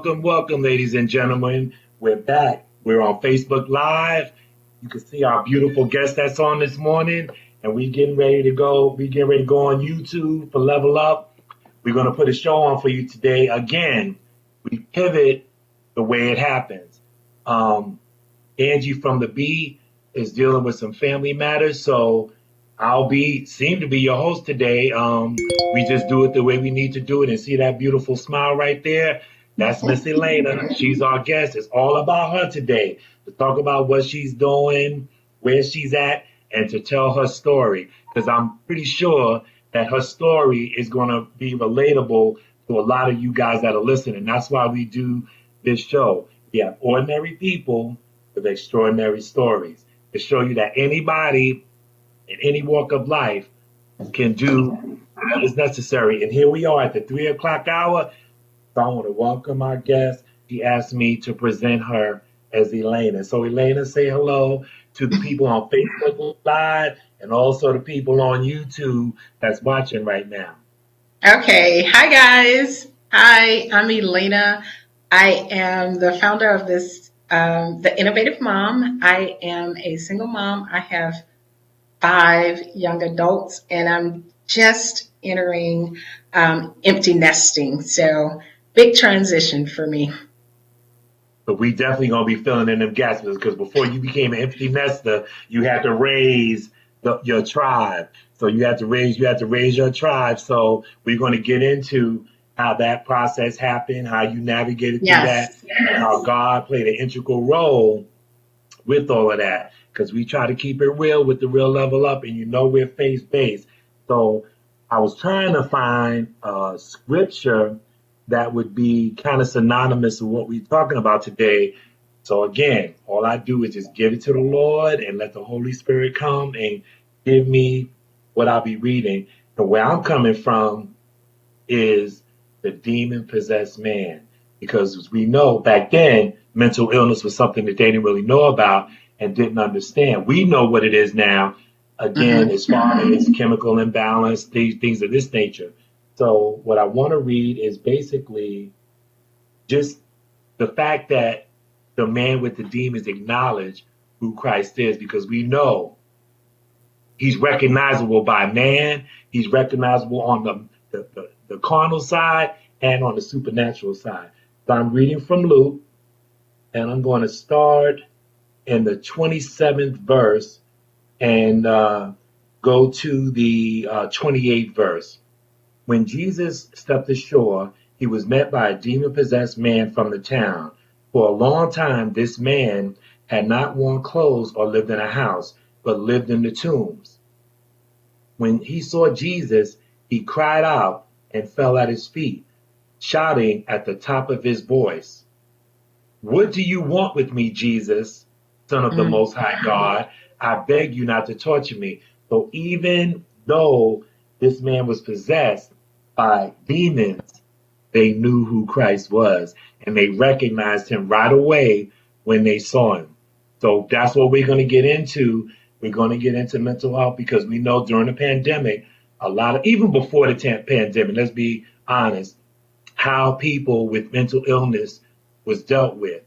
Welcome, ladies and gentlemen. We're back. We're on Facebook Live. You can see our beautiful guest that's on this morning, and we getting ready to go. We getting ready to go on YouTube for Level Up. We're going to put a show on for you today. Again, we pivot the way it happens. Angie from the B is dealing with some family matters, so seem to be your host today. We just do it the way we need to do it, and see that beautiful smile right there. That's Miss Elena. She's our guest. It's all about her today, to talk about what she's doing, where she's at, and to tell her story. Because I'm pretty sure that her story is going to be relatable to a lot of you guys that are listening. That's why we do this show. We have ordinary people with extraordinary stories to show you that anybody in any walk of life can do what is necessary. And here we are at the 3 o'clock hour. So I want to welcome our guest. She asked me to present her as Elena. So Elena, say hello to the people on Facebook Live and also the people on YouTube that's watching right now. Okay. Hi, guys. Hi, I'm Elena. I am the founder of The Innovative Mom. I am a single mom. I have 5 young adults, and I'm just entering empty nesting. So big transition for me. But we definitely gonna be filling in them gaps because before you became an empty nester, you had to raise your tribe. So you had to raise your tribe. So we're going to get into how that process happened, how you navigated through that, and how God played an integral role with all of that. Because we try to keep it real with the real Level Up, and we're faith based. So I was trying to find a scripture that would be kind of synonymous with what we're talking about today. So again, all I do is just give it to the Lord and let the Holy Spirit come and give me what I'll be reading. And where I'm coming from is the demon-possessed man. Because as we know, back then, mental illness was something that they didn't really know about and didn't understand. We know what it is now, again, as far as chemical imbalance, things of this nature. So what I want to read is basically just the fact that the man with the demons acknowledge who Christ is, because we know he's recognizable by man. He's recognizable on the carnal side and on the supernatural side. So I'm reading from Luke, and I'm going to start in the 27th verse and go to the 28th verse. When Jesus stepped ashore, he was met by a demon-possessed man from the town. For a long time, this man had not worn clothes or lived in a house, but lived in the tombs. When he saw Jesus, he cried out and fell at his feet, shouting at the top of his voice, "What do you want with me, Jesus, Son of the Most High God? I beg you not to torture me." So even though this man was possessed by demons, they knew who Christ was, and they recognized him right away when they saw him. So that's what we're going to get into. We're going to get into mental health because we know during the pandemic, even before the pandemic, let's be honest, how people with mental illness was dealt with.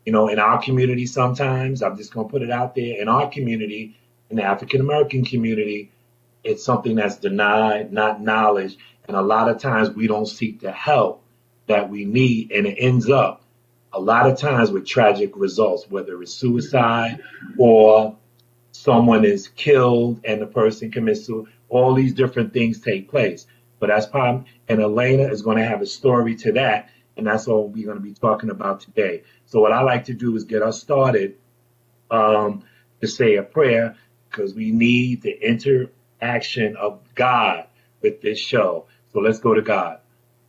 In our community sometimes, I'm just going to put it out there, in our community, in the African American community, it's something that's denied, not knowledge. And a lot of times we don't seek the help that we need. And it ends up a lot of times with tragic results, whether it's suicide or someone is killed and the person commits suicide. All these different things take place. But that's probably, and Elena is going to have a story to that. And that's all we're going to be talking about today. So what I like to do is get us started to say a prayer, because we need the interaction of God with this show. So let's go to God.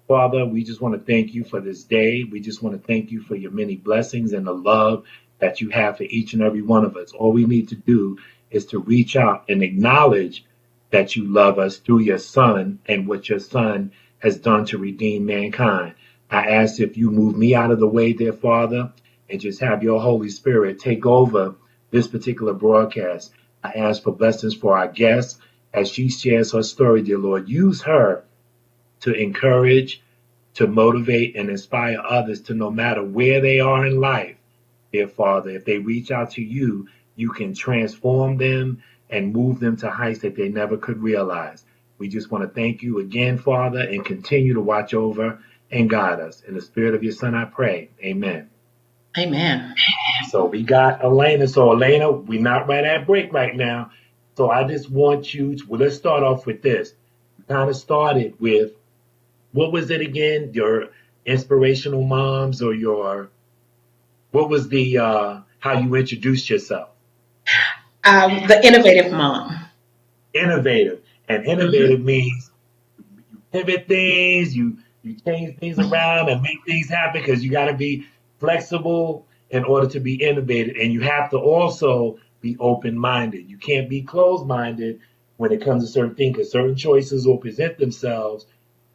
Father, we just want to thank you for this day. We just want to thank you for your many blessings and the love that you have for each and every one of us. All we need to do is to reach out and acknowledge that you love us through your Son and what your Son has done to redeem mankind. I ask if you move me out of the way, dear Father, and just have your Holy Spirit take over this particular broadcast. I ask for blessings for our guest as she shares her story, dear Lord. Use her to encourage, to motivate and inspire others to, no matter where they are in life, dear Father, if they reach out to you, you can transform them and move them to heights that they never could realize. We just want to thank you again, Father, and continue to watch over and guide us. In the spirit of your Son, I pray. Amen. Amen. So we got Elena. So Elena, we're not right at break right now. So I just want you to, well, let's start off with this. We kind of started with, what was it again? Your inspirational moms, or your, what was the, how you introduced yourself? The innovative mom. Innovative. And innovative means you pivot things, you change things around and make things happen, because you got to be flexible in order to be innovative, and you have to also be open-minded. You can't be closed-minded when it comes to certain things, because certain choices will present themselves,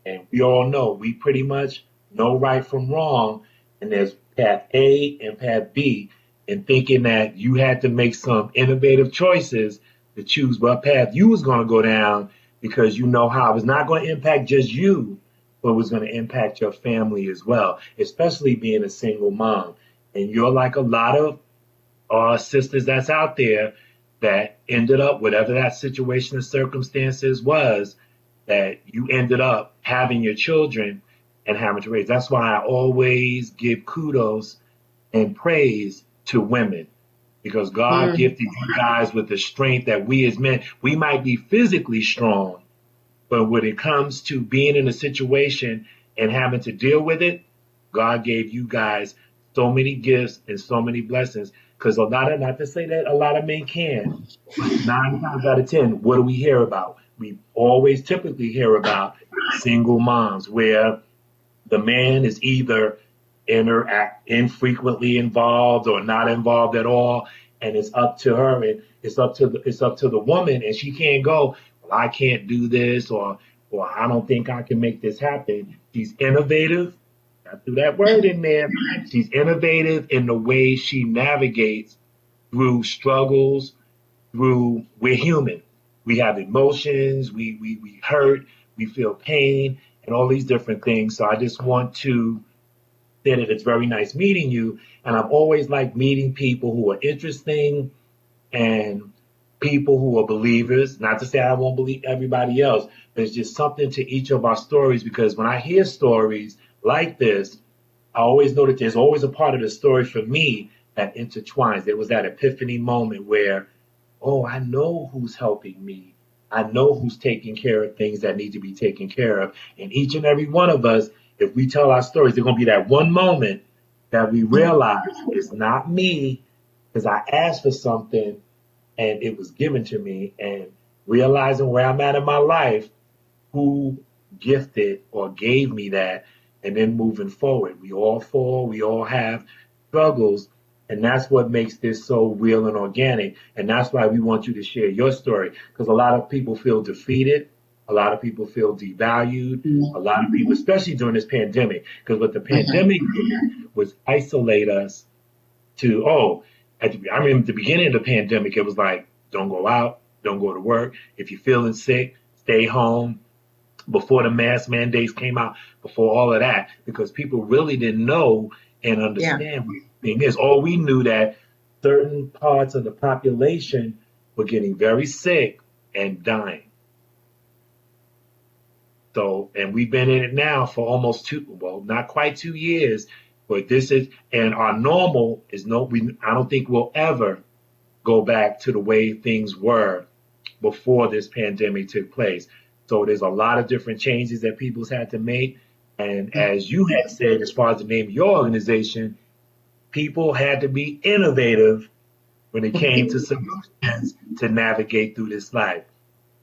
and we all know, we pretty much know right from wrong, and there's path A and path B, and thinking that you had to make some innovative choices to choose what path you was going to go down, because you know how it was not going to impact just you, but it was going to impact your family as well, especially being a single mom. And you're like a lot of sisters that's out there that ended up, whatever that situation or circumstances was, that you ended up having your children and having to raise. That's why I always give kudos and praise to women, because God Mm. gifted you guys with the strength that we as men, we might be physically strong, but when it comes to being in a situation and having to deal with it, God gave you guys so many gifts and so many blessings. Because a lot of, not to say that a lot of men can, but 9 times out of 10, what do we hear about? We always typically hear about single moms, where the man is either infrequently involved or not involved at all, and it's up to her, and it's up to the woman, and she can't go, well, I can't do this, or I don't think I can make this happen. She's innovative. I threw that word in there. She's innovative in the way she navigates through struggles, through, we're human. We have emotions, we hurt, we feel pain, and all these different things. So I just want to say that it's very nice meeting you. And I've always liked meeting people who are interesting, and people who are believers. Not to say I won't believe everybody else, but it's just something to each of our stories, because when I hear stories like this, I always know that there's always a part of the story for me that intertwines. There was that epiphany moment where, oh, I know who's helping me. I know who's taking care of things that need to be taken care of. And each and every one of us, if we tell our stories, there's going to be that one moment that we realize it's not me, because I asked for something and it was given to me. And realizing where I'm at in my life, who gifted or gave me that, and then moving forward. We all fall, we all have struggles, and that's what makes this so real and organic. And that's why we want you to share your story, because a lot of people feel defeated. A lot of people feel devalued. A lot of people, especially during this pandemic, because what the pandemic did was isolate us to, oh, I remember at the beginning of the pandemic, it was like, don't go out, don't go to work. If you're feeling sick, stay home, before the mask mandates came out, before all of that, because people really didn't know and Yeah. understand what the thing is. All we knew that certain parts of the population were getting very sick and dying. So, and we've been in it now for almost well, not quite 2 years, but this is, and our normal is I don't think we'll ever go back to the way things were before this pandemic took place. So there's a lot of different changes that people's had to make. And as you had said, as far as the name of your organization, people had to be innovative when it came to solutions to navigate through this life.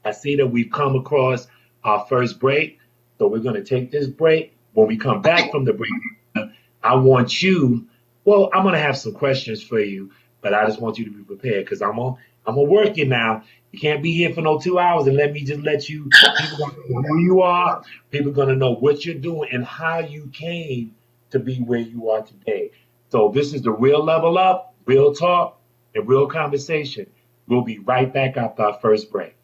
I see that we've come across our first break. So we're going to take this break. When we come back from the break, I want you, well, I'm going to have some questions for you, but I just want you to be prepared, because I'm going to work you now. You can't be here for no 2 hours and let me just let you, people going to know who you are. People are going to know what you're doing and how you came to be where you are today. So this is the Real Level Up, real talk, and real conversation. We'll be right back after our first break.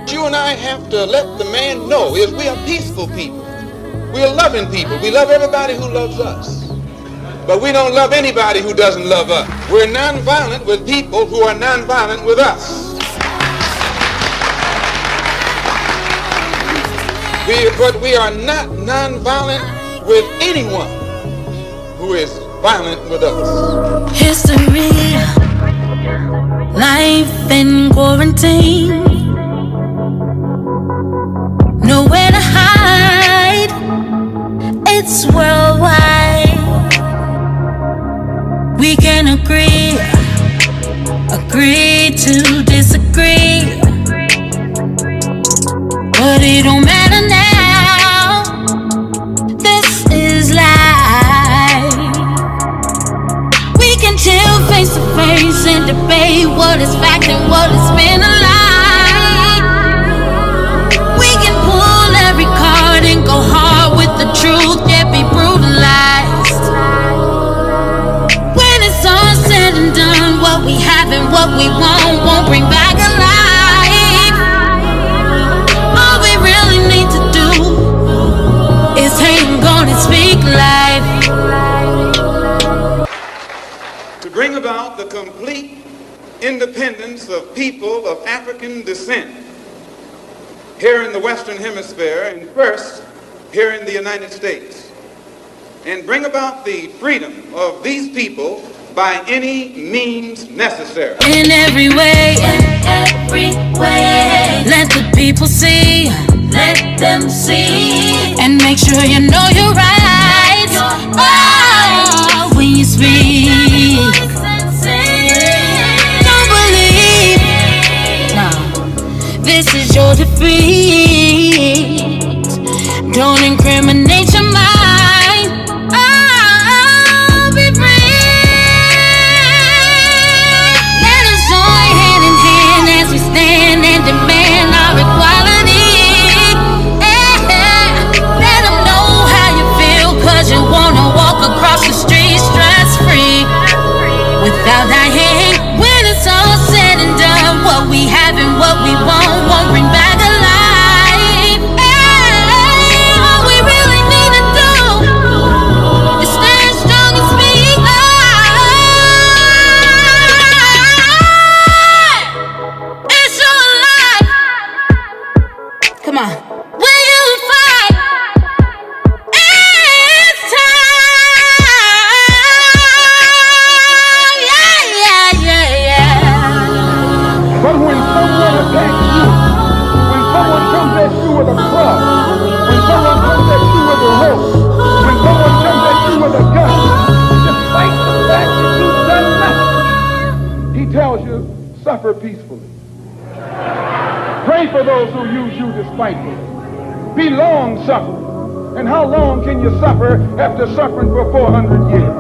You and I have to let the man know is we are peaceful people. We are loving people. We love everybody who loves us. But we don't love anybody who doesn't love us. We're nonviolent with people who are nonviolent with us. But we are not nonviolent with anyone who is violent with us. History, life in quarantine, nowhere to hide, it's worldwide. We can agree to disagree, but it don't matter now, this is life. We can chill face to face and debate what is fact and what has been a lie. We can pull every card and go hard with the truth, yet be brutalized. When it's all said and done, what we have and what we want won't bring back a life. All we really need to do is hang on and speak life. To bring about the complete independence of people of African descent here in the Western Hemisphere, and first here in the United States, and bring about the freedom of these people by any means necessary. In every way, let the people see, let them see, and make sure you know you're right. Oh, when you speak, don't believe, no, this is your defeat. Don't incriminate your mind. Oh, be free. Let us join hand in hand as we stand and demand our equality. Let them know how you feel, 'cause you wanna walk across the street stress-free without that hang. When it's all said and done, what we have and what we want won't bring back a life. All we really need to do is stand strong and speak life. It's your life. Come on. Will you fight? It's time. Yeah. But when someone attacks you, when someone comes at you with a club, when someone comes at you with a rope, when someone comes at you with a gun, despite the fact that you've done nothing, he tells you, suffer peacefully. Pray for those who use you despitefully. Be long suffering. And how long can you suffer after suffering for 400 years?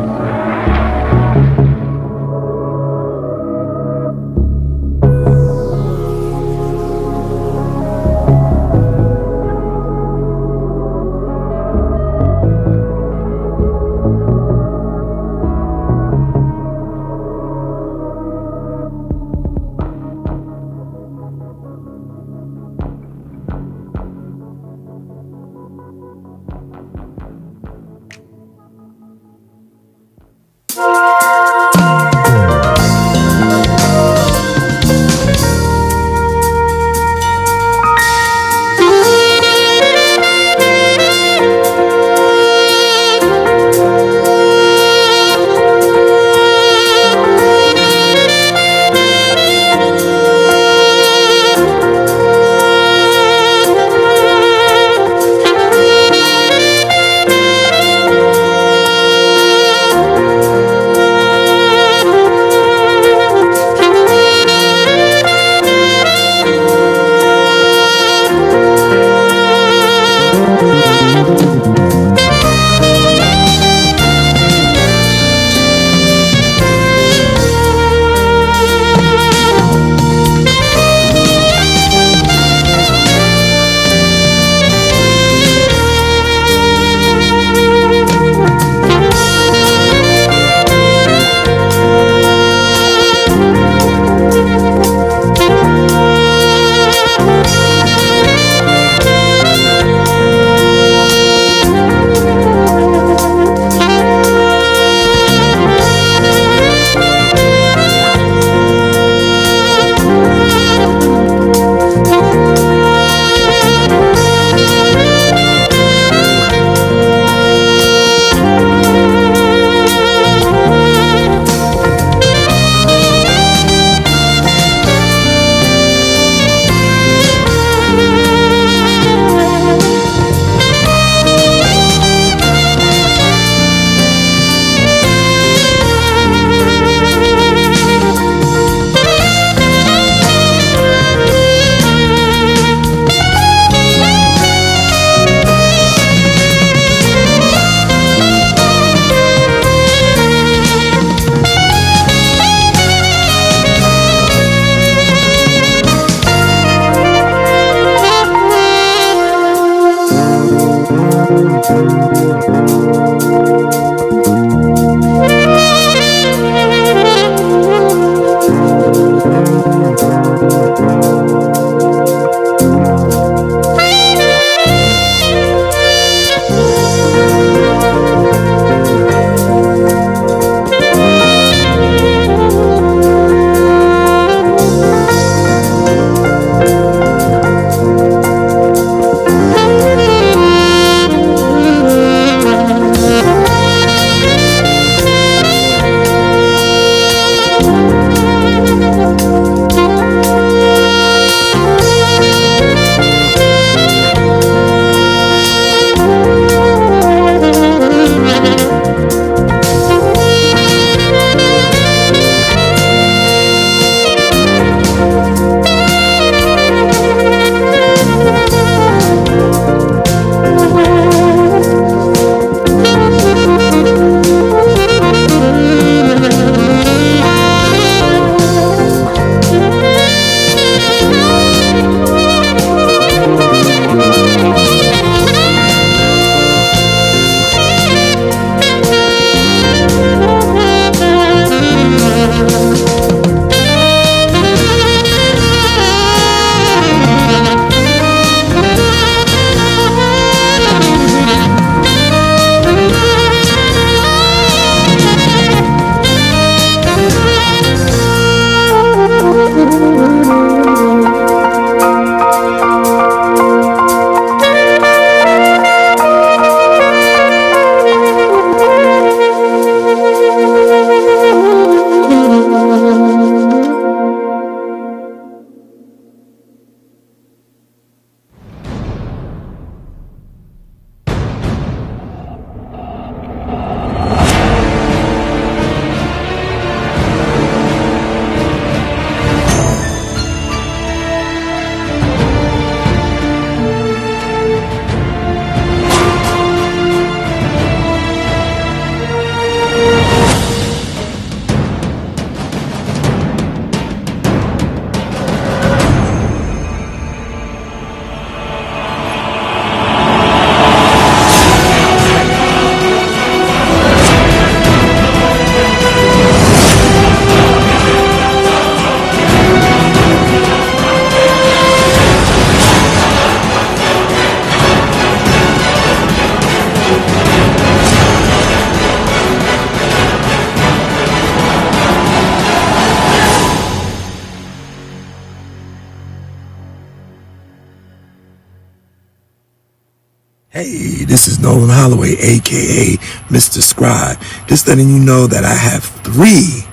Hey, this is Nolan Holloway, aka Mr. Scribe. Just letting you know that I have 3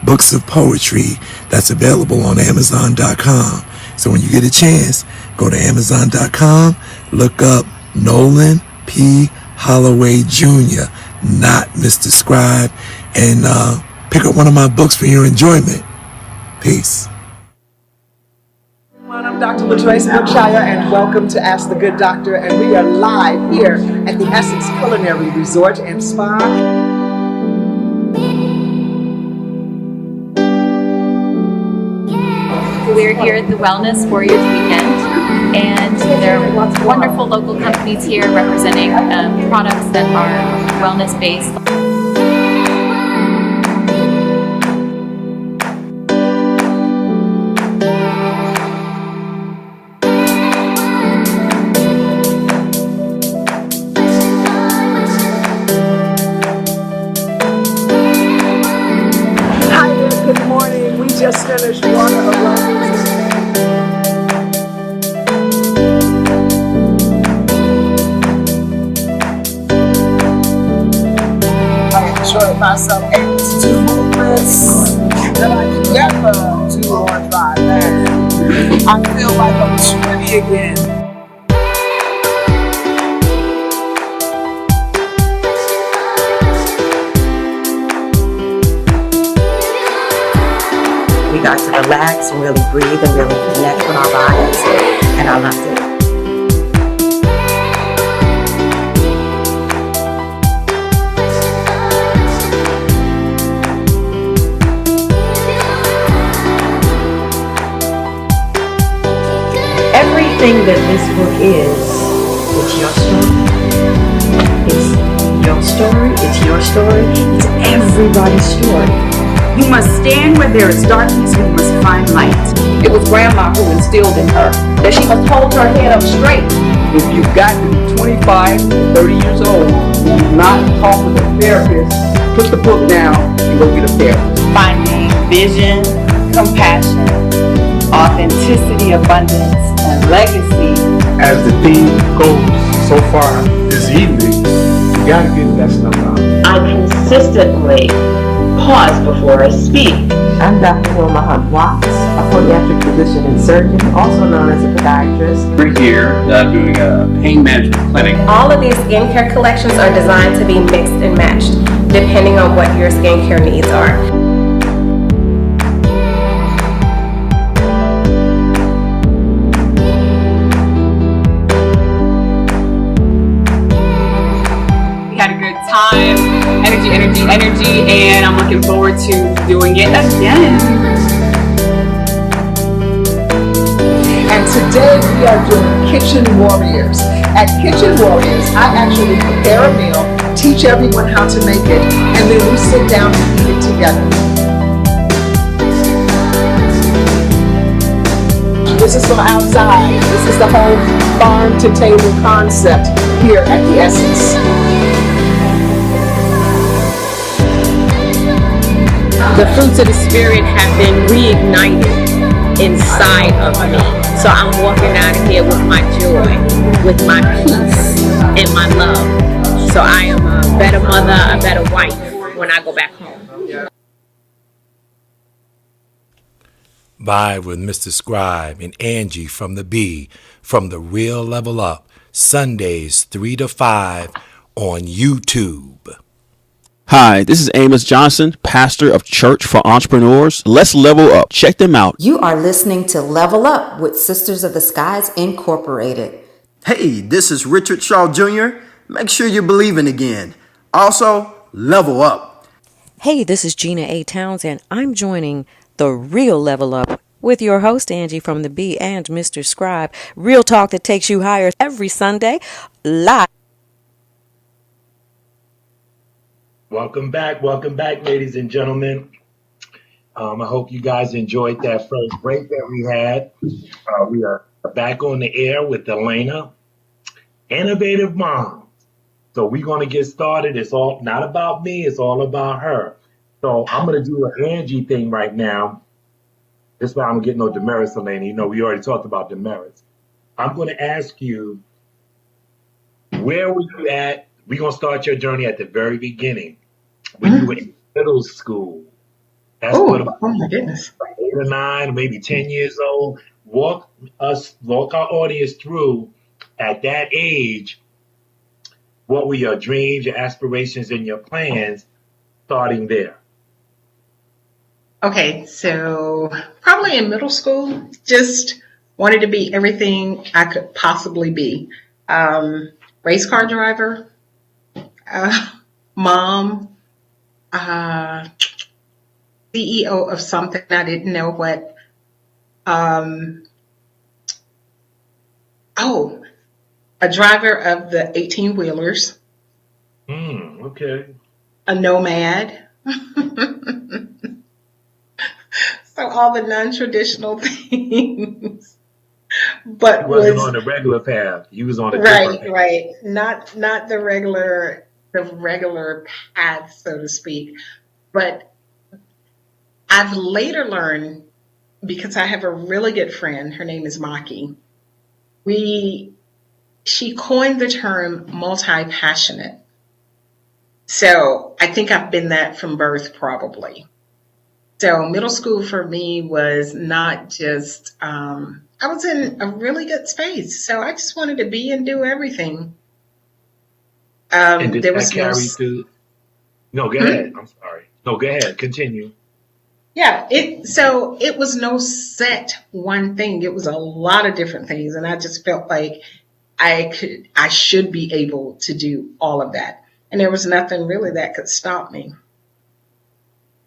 books of poetry that's available on Amazon.com. So when you get a chance, go to Amazon.com, look up Nolan P. Holloway Jr., not Mr. Scribe, and pick up one of my books for your enjoyment. Peace. I'm Dr. LaTrace Brookshire, and welcome to Ask the Good Doctor. And we are live here at the Essex Culinary Resort and Spa. We're here at the Wellness Warriors Weekend, and there are wonderful local companies here representing products that are wellness-based. Just finished Water Aromas. I enjoyed myself 82 movements that I could never do on 5 minutes. I feel like I'm 20 again. We got to relax and really breathe and really connect with our bodies, and I loved it. Everything that this book is, it's your story. It's your story, it's your story, it's everybody's story. You must stand where there is darkness, we must find light. It was Grandma who instilled in her that she must hold her head up straight. If you've gotten 25 to 30 years old and you've not talked with a therapist, put the book down and go get a therapist. Finding vision, compassion, authenticity, abundance, and legacy. As the theme goes so far this evening, you gotta get that stuff out. I consistently pause before I speak. I'm Dr. Wilma Hunt Watts, a podiatric physician and surgeon, also known as a podiatrist. We're here doing a pain management clinic. All of these skincare collections are designed to be mixed and matched, depending on what your skincare needs are. We had a good time. Energy, and I'm looking forward to doing it again. And today we are doing Kitchen Warriors. At Kitchen Warriors, I actually prepare a meal, teach everyone how to make it, and then we sit down and eat it together. This is from outside. This is the whole farm-to-table concept here at the Essex. The fruits of the Spirit have been reignited inside of me. So I'm walking out of here with my joy, with my peace, and my love. So I am a better mother, a better wife when I go back home. Vibe with Mr. Scribe and Angie from the B, from the Real Level Up, Sundays 3 to 5 on YouTube. Hi, this is Amos Johnson, pastor of Church for Entrepreneurs. Let's level up. Check them out. You are listening to Level Up with Sisters of the Skies Incorporated. Hey, this is Richard Shaw Jr. Make sure you're believing again. Also, level up. Hey, this is Gina A. Townsend. I'm joining the Real Level Up with your host, Angie from the B and Mr. Scribe. Real talk that takes you higher every Sunday, live. Welcome back, ladies and gentlemen. I hope you guys enjoyed that first break that we had. We are back on the air with Elena, Innovative Mom. So we're going to get started. It's all not about me. It's all about her. So I'm going to do an Angie thing right now. This way I don't get no demerits, Elena. You know, we already talked about demerits. I'm going to ask you Where were you at? We're gonna start your journey at the very beginning when you were in middle school. That's what about Oh my goodness. 8 or 9, maybe 10 years old. Walk our audience through at that age. What were your dreams, your aspirations, and your plans starting there? Okay, so probably in middle school, just wanted to be everything I could possibly be. Race car driver, mom, CEO of something I didn't know what. Um, oh, a driver of the 18 wheelers, Okay. a nomad. So all the non-traditional things, You but wasn't on was the regular path. You was on a different right, path. right. Not the regular path, so to speak. But I've later learned, because I have a really good friend, her name is Maki. She coined the term multi-passionate. So I think I've been that from birth, probably. So middle school for me was not just, I was in a really good space. So I just wanted to be and do everything. And did There that was no, carry through? No, go ahead. I'm sorry. No, go ahead. Continue. yeah, it was no set one thing. It was a lot of different things. And I just felt like I should be able to do all of that. And there was nothing really that could stop me.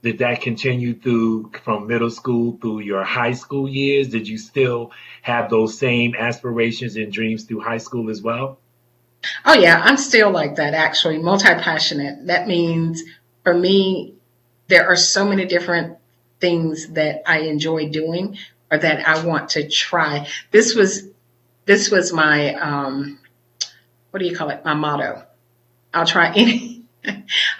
Did that continue through from middle school through your high school years? Did you still have those same aspirations and dreams through high school as well? Oh yeah, I'm still like that actually, multi-passionate. That means for me, there are so many different things that I enjoy doing or that I want to try. This was my what do you call it? My motto. I'll try any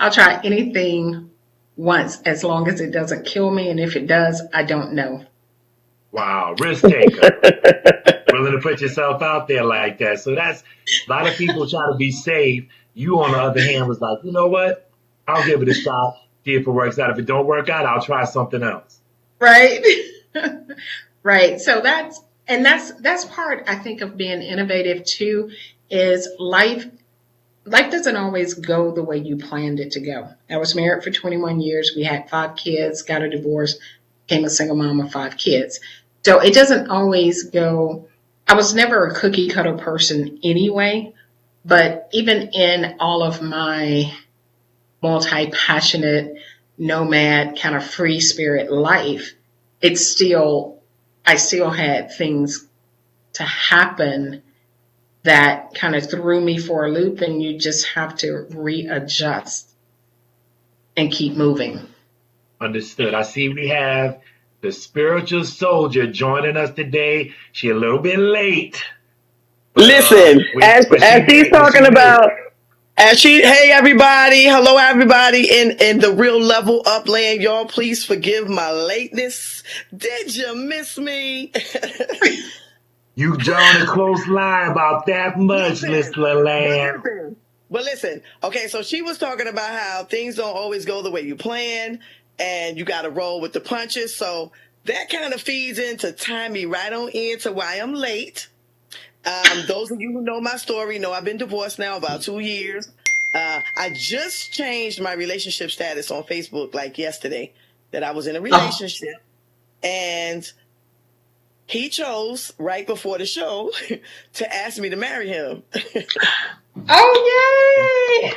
I'll try anything once as long as it doesn't kill me, and if it does, I don't know. Wow, risk taker. Willing to put yourself out there like that. So that's a lot of people try to be safe. You, on the other hand, was like, you know what? I'll give it a shot, see if it works out. If it don't work out, I'll try something else. Right? Right. So that's part, I think, of being innovative too, is life doesn't always go the way you planned it to go. I was married for 21 years. We had 5 kids, got a divorce, became a single mom of 5 kids. So it doesn't always go. I was never a cookie cutter person anyway, but even in all of my multi-passionate, nomad, kind of free spirit life, I still had things to happen that kind of threw me for a loop, and you just have to readjust and keep moving. Understood. I see we have the spiritual soldier joining us today. She a little bit late. But, Listen, as she's talking about, hey everybody, hello everybody in the real level up land, y'all please forgive my lateness. Did you miss me? You drawn a close line about that much, Miss LaLand. But listen, okay, so she was talking about how things don't always go the way you plan and you got to roll with the punches. So that kind of feeds into time me right on into why I'm late. Those of you who know my story know I've been divorced now about 2 years. I just changed my relationship status on Facebook like yesterday that I was in a relationship. And he chose right before the show to ask me to marry him. Oh, yay!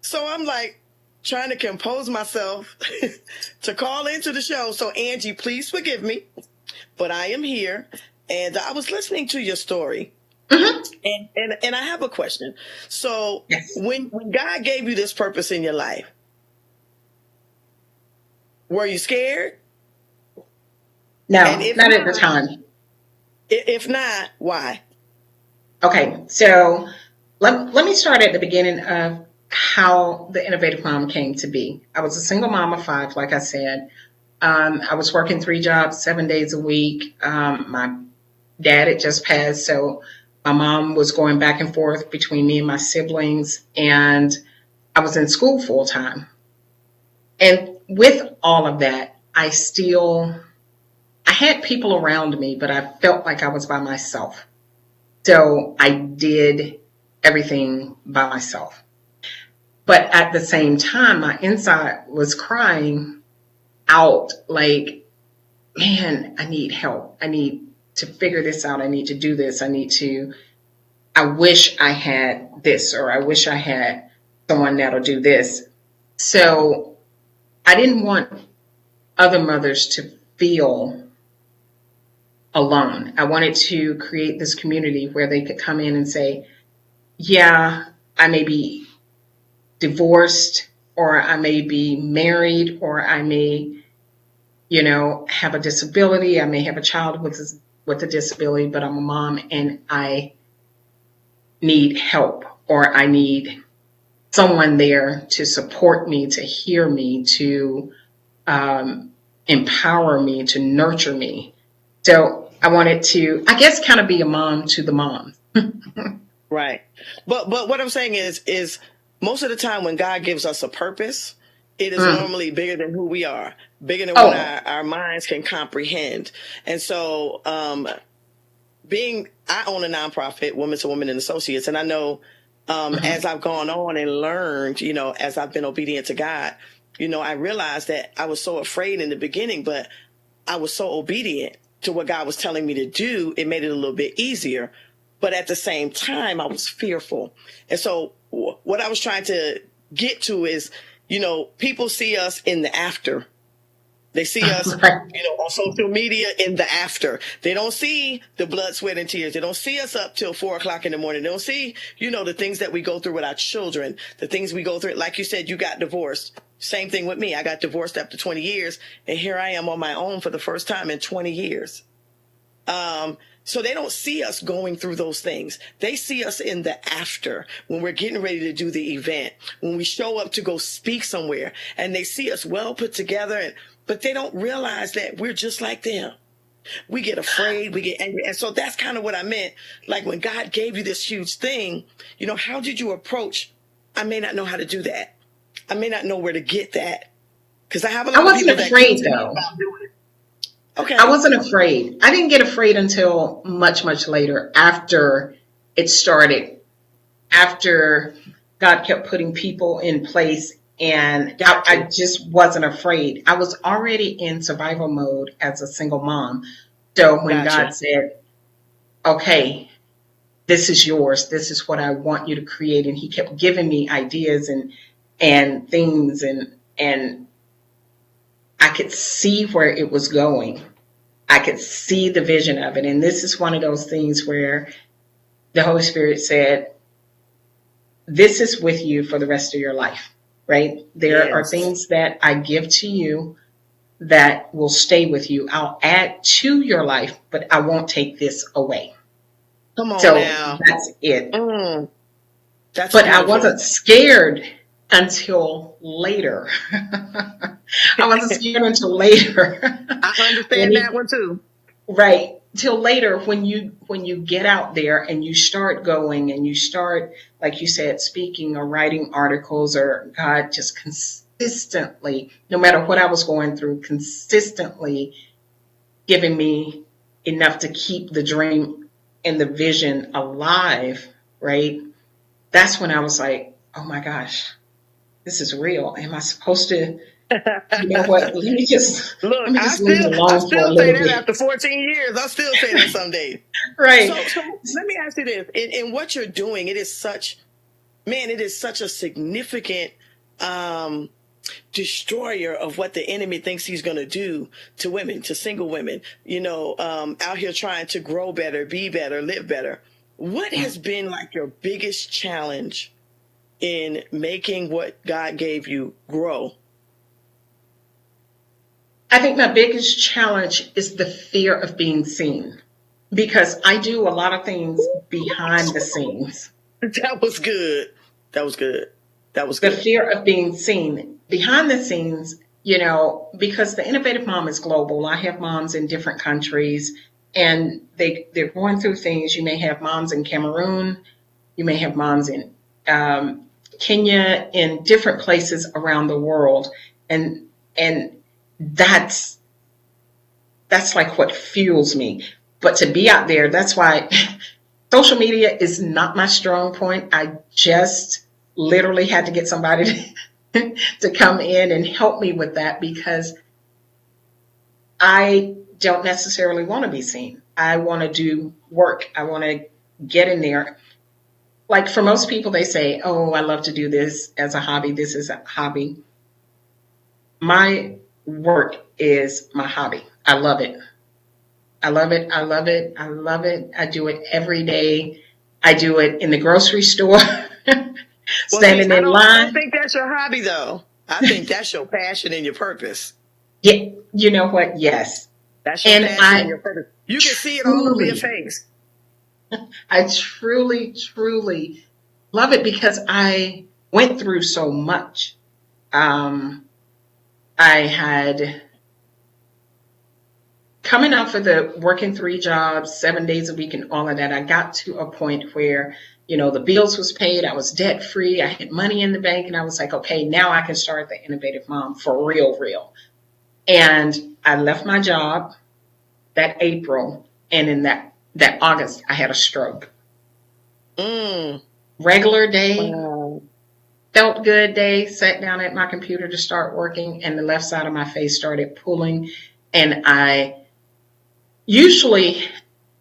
So I'm like trying to compose myself to call into the show. So Angie, please forgive me, but I am here. And I was listening to your story. Mm-hmm. And I have a question. So when God gave you this purpose in your life, were you scared? No, not at the time. If not, why? Okay, so let me start at the beginning of how the Innovative Mom came to be. I was a single mom of 5, like I said. I was working 3 jobs, 7 days a week. My dad had just passed, so My mom was going back and forth between me and my siblings, and I was in school full time. And with all of that, I had people around me, but I felt like I was by myself. So I did everything by myself. But at the same time, my inside was crying out like, man, I need help. I need to figure this out. I need to do this. I wish I had this, or I wish I had someone that'll do this. So I didn't want other mothers to feel alone. I wanted to create this community where they could come in and say, yeah, I may be divorced, or I may be married, or I may, have a disability. I may have a child with a disability, but I'm a mom and I need help, or I need someone there to support me, to hear me, to empower me, to nurture me. So I wanted to, I guess, kind of be a mom to the moms. Right. But what I'm saying is most of the time when God gives us a purpose, it is normally bigger than who we are, bigger than what our minds can comprehend. And so I own a nonprofit, Women to Women and Associates, and I know as I've gone on and learned, as I've been obedient to God, I realized that I was so afraid in the beginning, but I was so obedient to what God was telling me to do. It made it a little bit easier. But at the same time, I was fearful. And so what I was trying to get to is, people see us in the after. They see us, on social media in the after. They don't see the blood, sweat, and tears. They don't see us up till 4:00 in the morning. They don't see, the things that we go through with our children, the things we go through. Like you said, you got divorced. Same thing with me. I got divorced after 20 years, and here I am on my own for the first time in 20 years. So they don't see us going through those things. They see us in the after, when we're getting ready to do the event, when we show up to go speak somewhere, and they see us well put together, but they don't realize that we're just like them. We get afraid, we get angry. And so that's kind of what I meant. Like when God gave you this huge thing, how did you approach? I may not know how to do that. I may not know where to get that. Because I have a lot of people that come to me about doing it. Okay. I wasn't afraid. I didn't get afraid until much, much later, after it started, after God kept putting people in place, and I just wasn't afraid. I was already in survival mode as a single mom. So when God said, okay, this is yours, this is what I want you to create, and he kept giving me ideas and things, and I could see where it was going. I could see the vision of it. And this is one of those things where the Holy Spirit said, this is with you for the rest of your life, right? There are things that I give to you that will stay with you. I'll add to your life, but I won't take this away. Come on so now. That's it. That's but beautiful. I wasn't scared until later. I wasn't scared until later. I understand that one too. Right. Till later, when you get out there and you start going and you start, like you said, speaking or writing articles, or God just consistently, no matter what I was going through, consistently giving me enough to keep the dream and the vision alive, right? That's when I was like, oh my gosh, this is real. Am I supposed to, you know what? Let me just leave it alone for a little say that bit. after 14 years. I still say that some days. Right. So let me ask you this. In what you're doing, it is such a significant destroyer of what the enemy thinks he's going to do to women, to single women, out here trying to grow better, be better, live better. What has been like your biggest challenge in making what God gave you grow? I think my biggest challenge is the fear of being seen, because I do a lot of things behind the scenes. That was good. The fear of being seen behind the scenes, because the Innovative Mom is global. I have moms in different countries, and they're going through things. You may have moms in Cameroon, you may have moms in Kenya, in different places around the world, and that's like what fuels me. But to be out there, that's why social media is not my strong point. I just literally had to get somebody to come in and help me with that, because I don't necessarily want to be seen. I want to do work. I want to get in there. Like for most people, they say, oh, I love to do this as a hobby. This is a hobby. My work is my hobby. I love it. I love it. I love it. I love it. I do it every day. I do it in the grocery store, standing in line. I don't think that's your hobby, though. I think that's your passion and your purpose. Yeah, you know what? Yes. That's your passion and your purpose. You can see it all over your face. I truly, truly love it, because I went through so much. I had coming off of the working 3 jobs, 7 days a week and all of that. I got to a point where, the bills was paid. I was debt free. I had money in the bank, and I was like, okay, now I can start the Innovative Mom for real. And I left my job that April, and in that August, I had a stroke. Regular day, felt good day, sat down at my computer to start working, and the left side of my face started pulling. And I usually,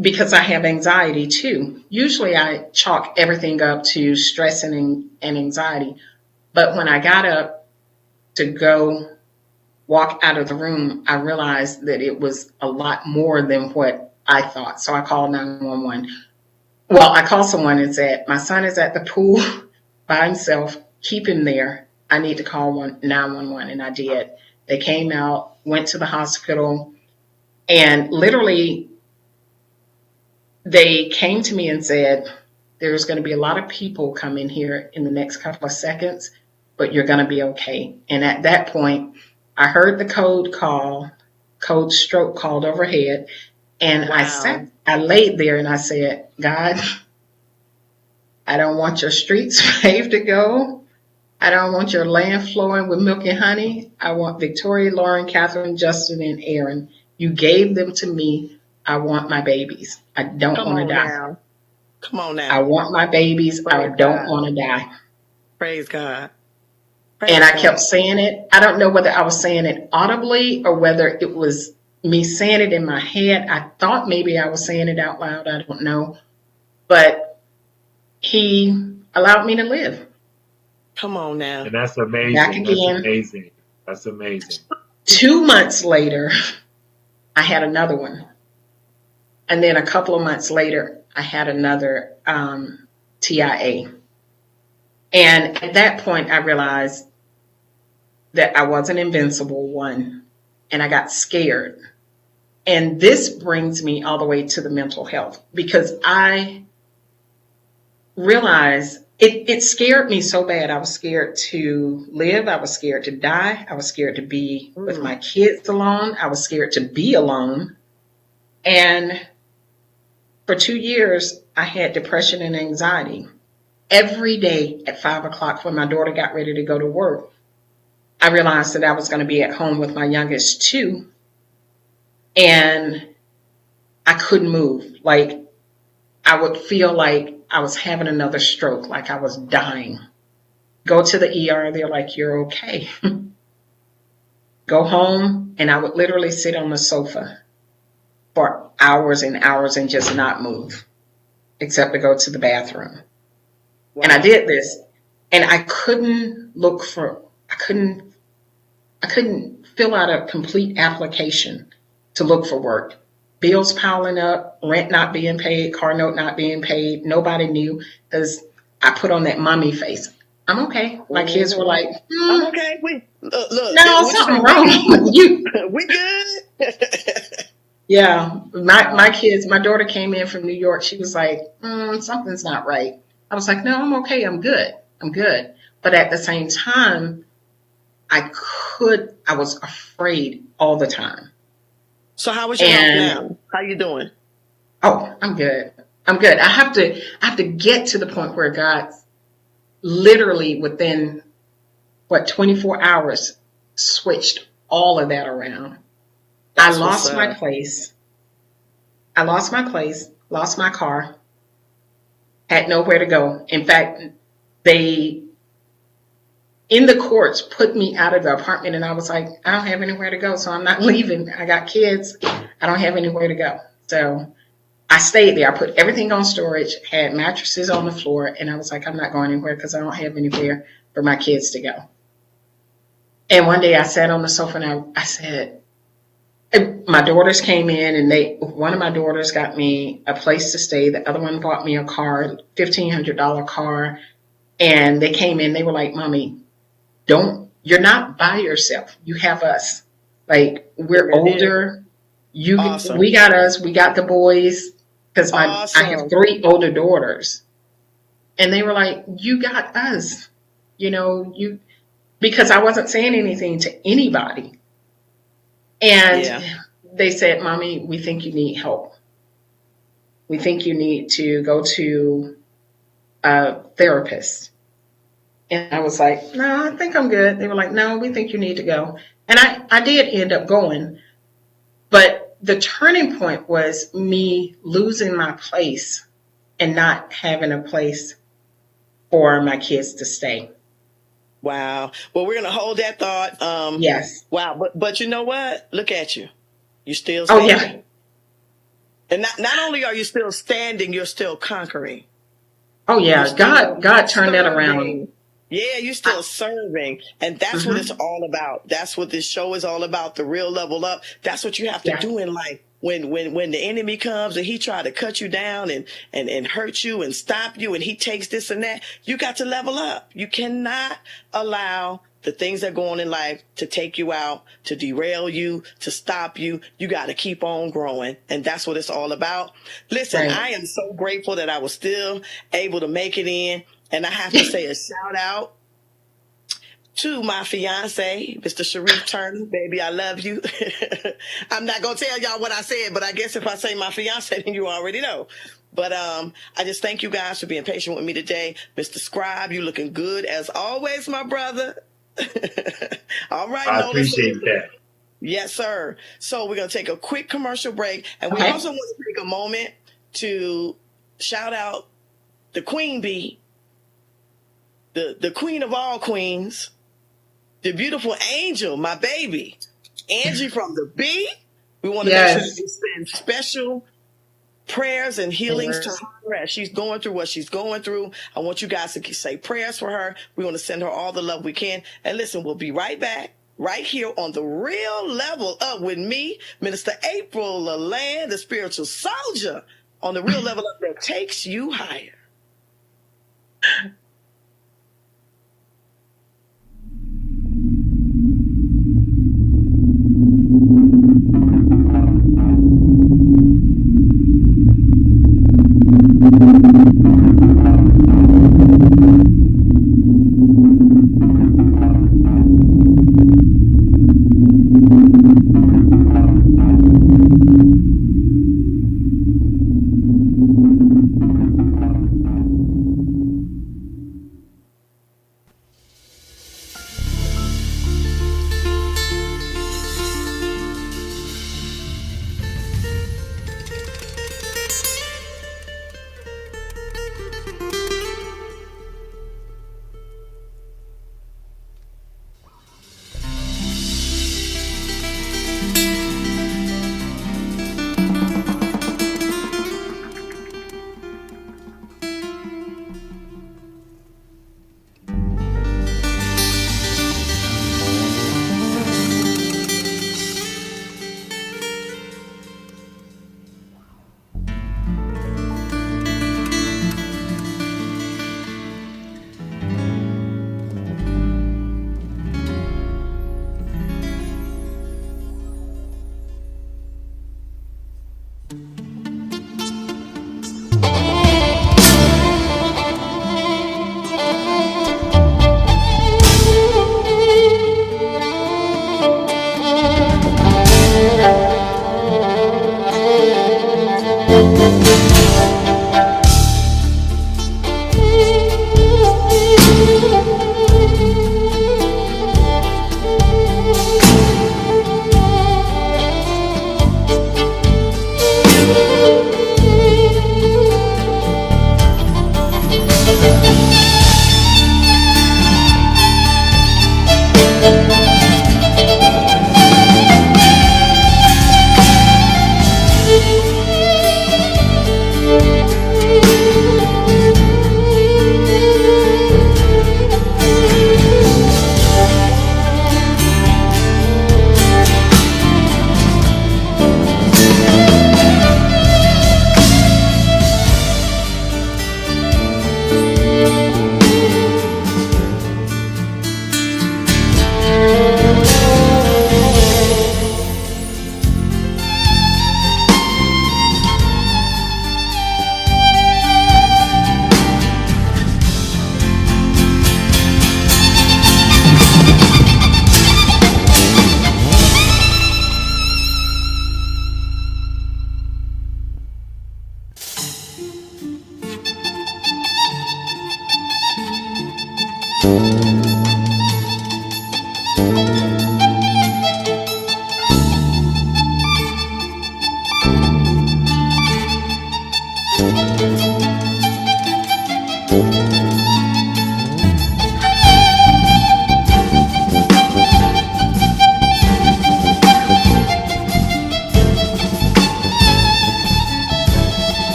because I have anxiety too, usually I chalk everything up to stress and anxiety. But when I got up to go walk out of the room, I realized that it was a lot more than what I thought. So I called 911. Well, I called someone and said, my son is at the pool by himself. Keep him there. I need to call 911. And I did. They came out, went to the hospital, and literally they came to me and said, there's going to be a lot of people come in here in the next couple of seconds, but you're going to be okay. And at that point, I heard the code stroke called overhead. And wow. I laid there and I said, God, I don't want your streets paved to go. I don't want your land flowing with milk and honey. I want Victoria, Lauren, Catherine, Justin, and Aaron. You gave them to me. I want my babies. I don't want to die. Now. Come on now. I want my babies. I don't want to die. Praise God. And I kept saying it. I don't know whether I was saying it audibly or whether it was me saying it in my head. I thought maybe I was saying it out loud. I don't know. But he allowed me to live. Come on now. And that's amazing. Back again. That's amazing. That's amazing. 2 months later, I had another one. And then a couple of months later, I had another TIA. And at that point, I realized that I wasn't invincible, one, and I got scared. And this brings me all the way to the mental health, because I realized it scared me so bad. I was scared to live. I was scared to die. I was scared to be with my kids alone. I was scared to be alone. And for 2 years, I had depression and anxiety. Every day at 5 o'clock when my daughter got ready to go to work, I realized that I was going to be at home with my youngest two, and I couldn't move. Like, I would feel like I was having another stroke, like I was dying. Go to the ER, they're like, you're okay. Go home, and I would literally sit on the sofa for hours and hours and just not move, except to go to the bathroom. Wow. And I did this, and I couldn't fill out a complete application to look for work. Bills piling up, rent not being paid, car note not being paid. Nobody knew, because I put on that mommy face. I'm okay. My kids were like, I'm okay. Look, no, something wrong with you. We good? Yeah, my kids, my daughter came in from New York. She was like, something's not right. I was like, no, I'm okay. I'm good. But at the same time, I was afraid all the time. So how was your health now? How you doing? Oh, I'm good. I'm good. I have to get to the point where God literally within 24 hours switched all of that around. That's I what's lost my up. place. Lost my car, had nowhere to go. In fact, they in the courts put me out of the apartment, and I was like, I don't have anywhere to go, so I'm not leaving. I got kids. I don't have anywhere to go. So I stayed there. I put everything on storage, had mattresses on the floor, and I was like, I'm not going anywhere because I don't have anywhere for my kids to go. And one day I sat on the sofa and I said, my daughters came in, and one of my daughters got me a place to stay. The other one bought me a car, $1,500 car. And they came in, they were like, Mommy, you're not by yourself. You have us. Like, we're older. Awesome. We got us. We got the boys. Because I have 3 older daughters. And they were like, you got us. Because I wasn't saying anything to anybody. And they said, Mommy, we think you need help. We think you need to go to a therapist. And I was like, no, I think I'm good. They were like, no, we think you need to go. And I did end up going. But the turning point was me losing my place and not having a place for my kids to stay. Wow. Well, we're going to hold that thought. Yes. Wow. But you know what? Look at you. You're still standing. Oh, yeah. And not only are you still standing, you're still conquering. Oh, yeah. God turned that around. Yeah, you're still serving. And that's what it's all about. That's what this show is all about, the real level up. That's what you have to do in life. When the enemy comes and he try to cut you down and hurt you and stop you and he takes this and that, you got to level up. You cannot allow the things that go on in life to take you out, to derail you, to stop you. You got to keep on growing. And that's what it's all about. Listen, I am so grateful that I was still able to make it in. And I have to say a shout out to my fiance, Mr. Sharif Turner. Baby, I love you. I'm not going to tell y'all what I said, but I guess if I say my fiance, then you already know. But I just thank you guys for being patient with me today. Mr. Scribe, you looking good as always, my brother. All right, I Nolan. appreciate that. Yes, sir. So we're going to take a quick commercial break. And we also want to take a moment to shout out the Queen Bee, the queen of all queens, the beautiful angel, my baby, Angie from the B. We want to make sure that we send special prayers and healings to her as she's going through what she's going through. I want you guys to say prayers for her. We want to send her all the love we can. And listen, we'll be right back, right here on The Real Level Up with me, Minister April LaLand, the spiritual soldier, on The Real Level Up that takes you higher.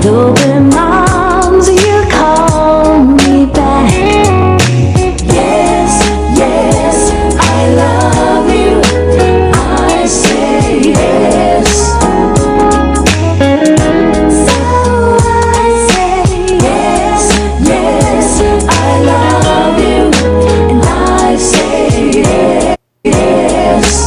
With open arms you call me back. Yes, yes, I love you. I say yes. So I say yes, yes, I love you. And I say yes, yes.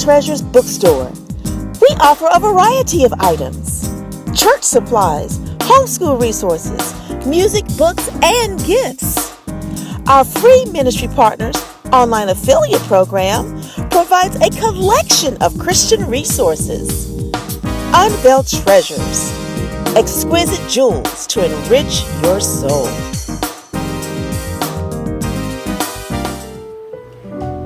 Treasures Bookstore. We offer a variety of items: church supplies, homeschool resources, music, books, and gifts. Our free ministry partners online affiliate program provides a collection of Christian resources. Unveiled Treasures, exquisite jewels to enrich your soul.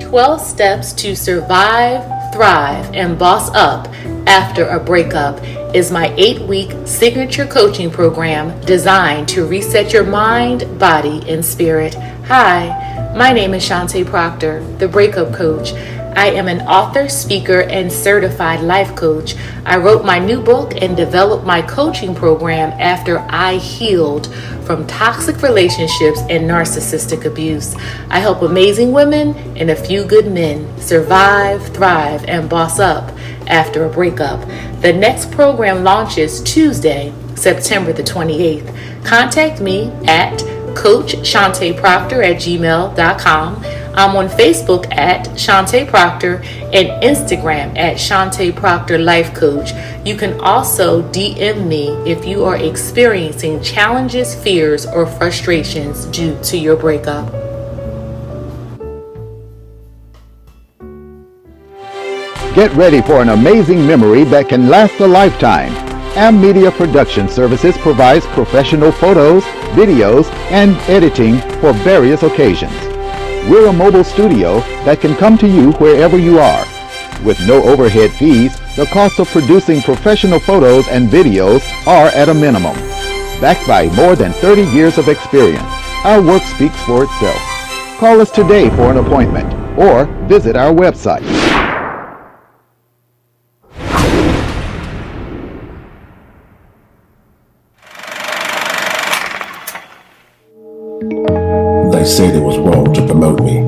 12 Steps to Survive, Thrive, and Boss Up After a Breakup is my 8-week signature coaching program designed to reset your mind, body, and spirit. Hi, my name is Shantae Proctor, the Breakup Coach. I am an author, speaker, and certified life coach. I wrote my new book and developed my coaching program after I healed from toxic relationships and narcissistic abuse. I help amazing women and a few good men survive, thrive, and boss up after a breakup. The next program launches Tuesday, September the 28th. Contact me at coachshantaeproctor@gmail.com. I'm on Facebook at Shantae Proctor and Instagram at Shantae Proctor Life Coach. You can also DM me if you are experiencing challenges, fears, or frustrations due to your breakup. Get ready for an amazing memory that can last a lifetime. Am Media Production Services provides professional photos, videos, and editing for various occasions. We're a mobile studio that can come to you wherever you are. With no overhead fees, the cost of producing professional photos and videos are at a minimum. Backed by more than 30 years of experience, our work speaks for itself. Call us today for an appointment or visit our website. They said it was wrong to promote me,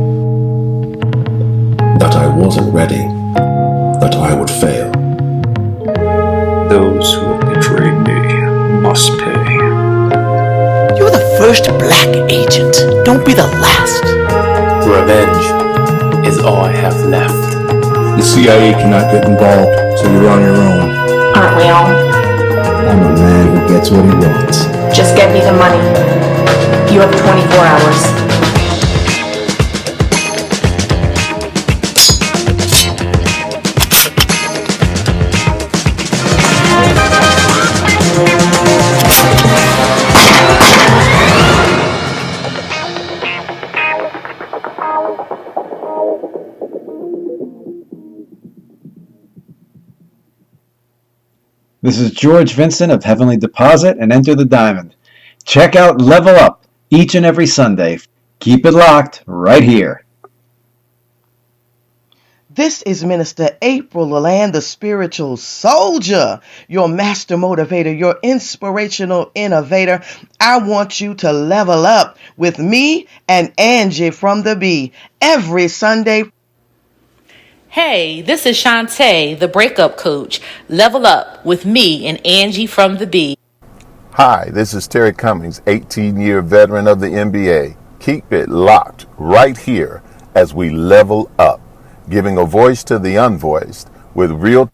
that I wasn't ready, that I would fail. Those who have betrayed me must pay. You're the first black agent. Don't be the last. Revenge is all I have left. The CIA cannot get involved, so you're on your own. Aren't we all? I'm a man who gets what he wants. Just get me the money. You have 24 hours. This is George Vincent of Heavenly Deposit and Enter the Diamond. Check out Level Up each and every Sunday. Keep it locked right here. This is Minister April LaLand, the spiritual soldier, your master motivator, your inspirational innovator. I want you to level up with me and Angie from the B every Sunday. Hey, this is Shantae, the Breakup Coach. Level up with me and Angie from the B. Hi, this is Terry Cummings, 18-year veteran of the NBA. Keep it locked right here as we level up, giving a voice to the unvoiced with real.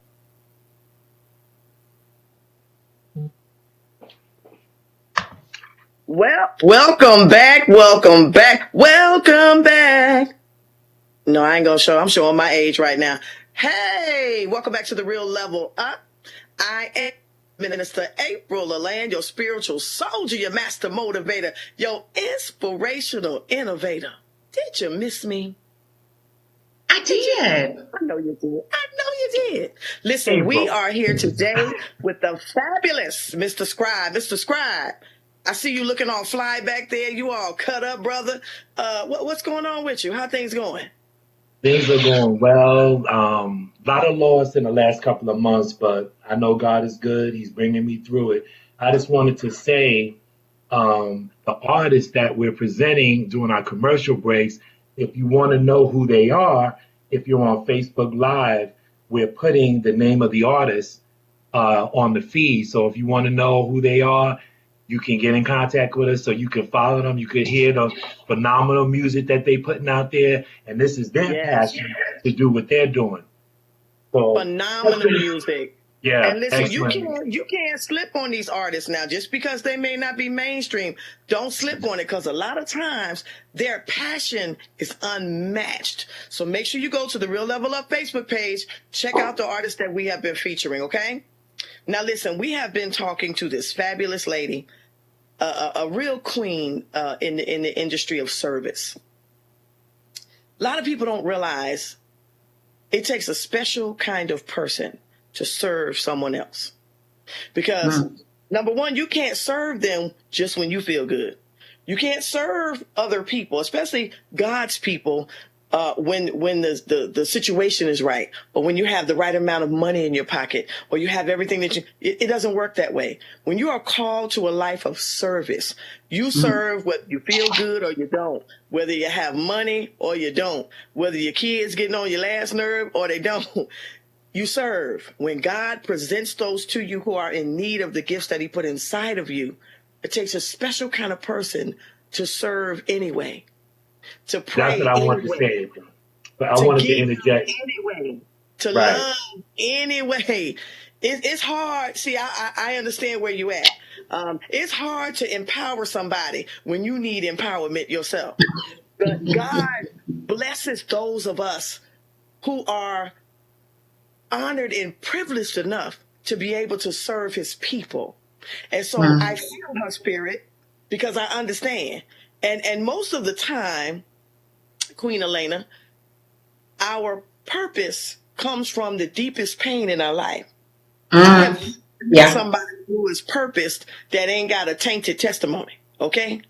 Well, welcome back. No, I ain't gonna show. I'm showing my age right now. Hey, welcome back to the Real Level Up. I am Minister April LaLand, your spiritual soldier, your master motivator, your inspirational innovator. Did you miss me? I did. I know you did. Listen, we are here today with the fabulous Mr. Scribe. Mr. Scribe, I see you looking all fly back there. You all cut up, brother. What's going on with you? How things going? Things are going well. A lot of loss in the last couple of months, but I know God is good. He's bringing me through it. I just wanted to say the artists that we're presenting during our commercial breaks, if you want to know who they are, if you're on Facebook Live, we're putting the name of the artist on the feed. So if you want to know who they are, you can get in contact with us so you can follow them. You could hear the phenomenal music that they're putting out there. And this is their passion to do what they're doing. So, phenomenal music. Yeah. And listen, excellent. you can't slip on these artists now just because they may not be mainstream. Don't slip on it because a lot of times their passion is unmatched. So make sure you go to the Real Level Up Facebook page. Check out the artists that we have been featuring, okay? Now, listen, we have been talking to this fabulous lady, a real queen in the industry of service. A lot of people don't realize it takes a special kind of person to serve someone else. Because number one, you can't serve them just when you feel good. You can't serve other people, especially God's people, when the situation is right, or when you have the right amount of money in your pocket, or you have everything that it doesn't work that way. When you are called to a life of service, you serve whether you feel good or you don't, whether you have money or you don't, whether your kids getting on your last nerve or they don't. You serve. When God presents those to you who are in need of the gifts that he put inside of you, it takes a special kind of person to serve anyway, to pray That's what I want to anyway, say. But I to wanted to give interject. anyway, to Right. love anyway. It's hard. See, I understand where you at. It's hard to empower somebody when you need empowerment yourself. But God blesses those of us who are honored and privileged enough to be able to serve his people. And so I feel her spirit because I understand. And most of the time, Queen Elena, our purpose comes from the deepest pain in our life. I have somebody who is purposed that ain't got a tainted testimony. Okay.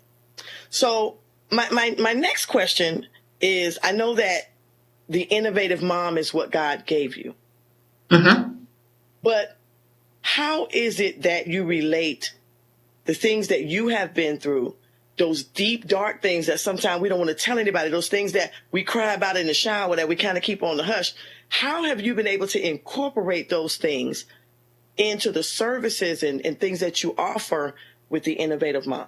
So my next question is, I know that the innovative mom is what God gave you. But how is it that you relate the things that you have been through, those deep, dark things that sometimes we don't want to tell anybody, those things that we cry about in the shower that we kind of keep on the hush? How have you been able to incorporate those things into the services and things that you offer with the Innovative Mom?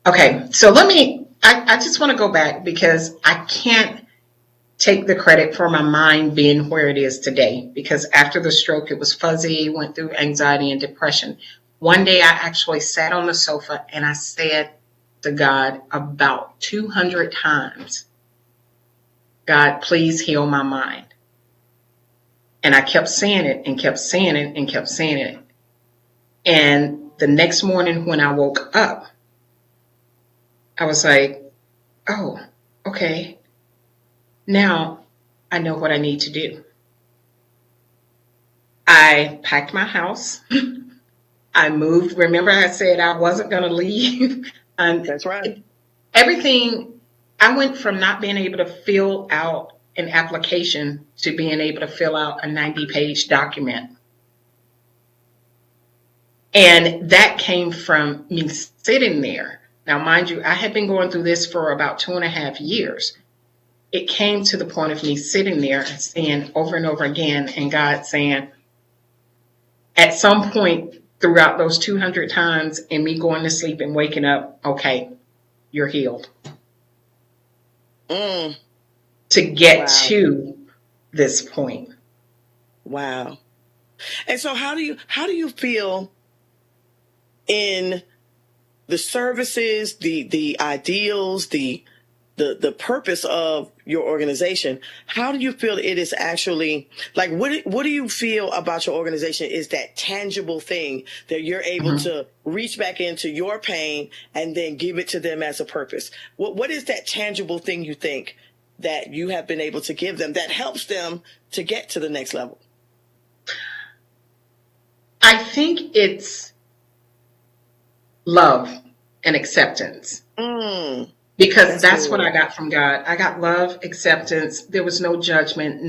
Okay, so I just want to go back because I can't take the credit for my mind being where it is today, because after the stroke, it was fuzzy, went through anxiety and depression. One day I actually sat on the sofa and I said to God about 200 times, God, please heal my mind. And I kept saying it and kept saying it and kept saying it. And the next morning when I woke up, I was like, oh, okay. Now I know what I need to do. I packed my house. I moved. Remember I said I wasn't going to leave. That's right. Everything, I went from not being able to fill out an application to being able to fill out a 90-page document. And that came from me sitting there. Now, mind you, I had been going through this for about 2.5 years. It came to the point of me sitting there and saying over and over again, and God saying, at some point throughout those 200 times and me going to sleep and waking up, okay, you're healed. To get to this point. Wow. And so how do you feel in the services, the ideals, the purpose of your organization? How do you feel it is actually, like, what do you feel about your organization is that tangible thing that you're able to reach back into your pain and then give it to them as a purpose? What is that tangible thing you think that you have been able to give them that helps them to get to the next level? I think it's love and acceptance. Because that's what I got from God. I got love, acceptance. There was no judgment,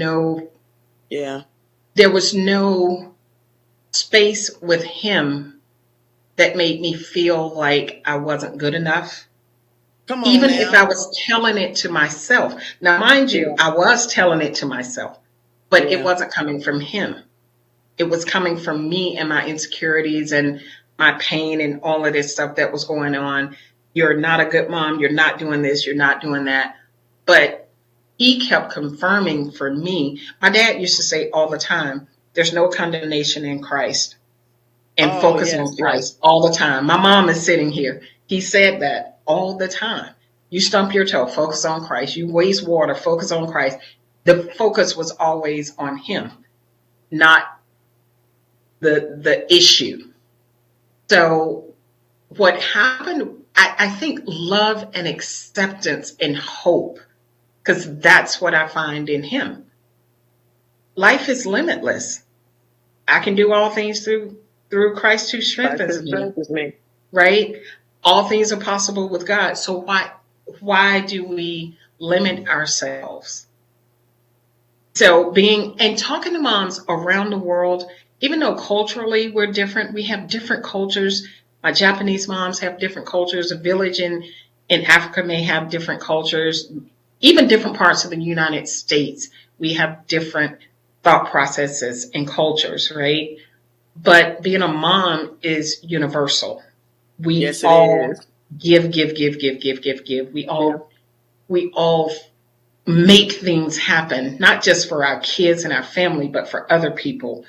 there was no space with him that made me feel like I wasn't good enough. Even if I was telling it to myself. Now, mind you, I was telling it to myself, but it wasn't coming from him. It was coming from me and my insecurities and my pain and all of this stuff that was going on. You're not a good mom. You're not doing this. You're not doing that. But he kept confirming for me. My dad used to say all the time, there's no condemnation in Christ. And focus on Christ all the time. My mom is sitting here. He said that all the time. You stump your toe, focus on Christ. You waste water, focus on Christ. The focus was always on him, not the issue. So what happened, I think love and acceptance and hope, because that's what I find in him. Life is limitless. I can do all things through through Christ who strengthens me. Right? All things are possible with God. So why do we limit ourselves? So talking to moms around the world, even though culturally we're different, we have different cultures. My Japanese moms have different cultures. A village in Africa may have different cultures. Even different parts of the United States, we have different thought processes and cultures, right? But being a mom is universal. We all give. We all make things happen, not just for our kids and our family, but for other people.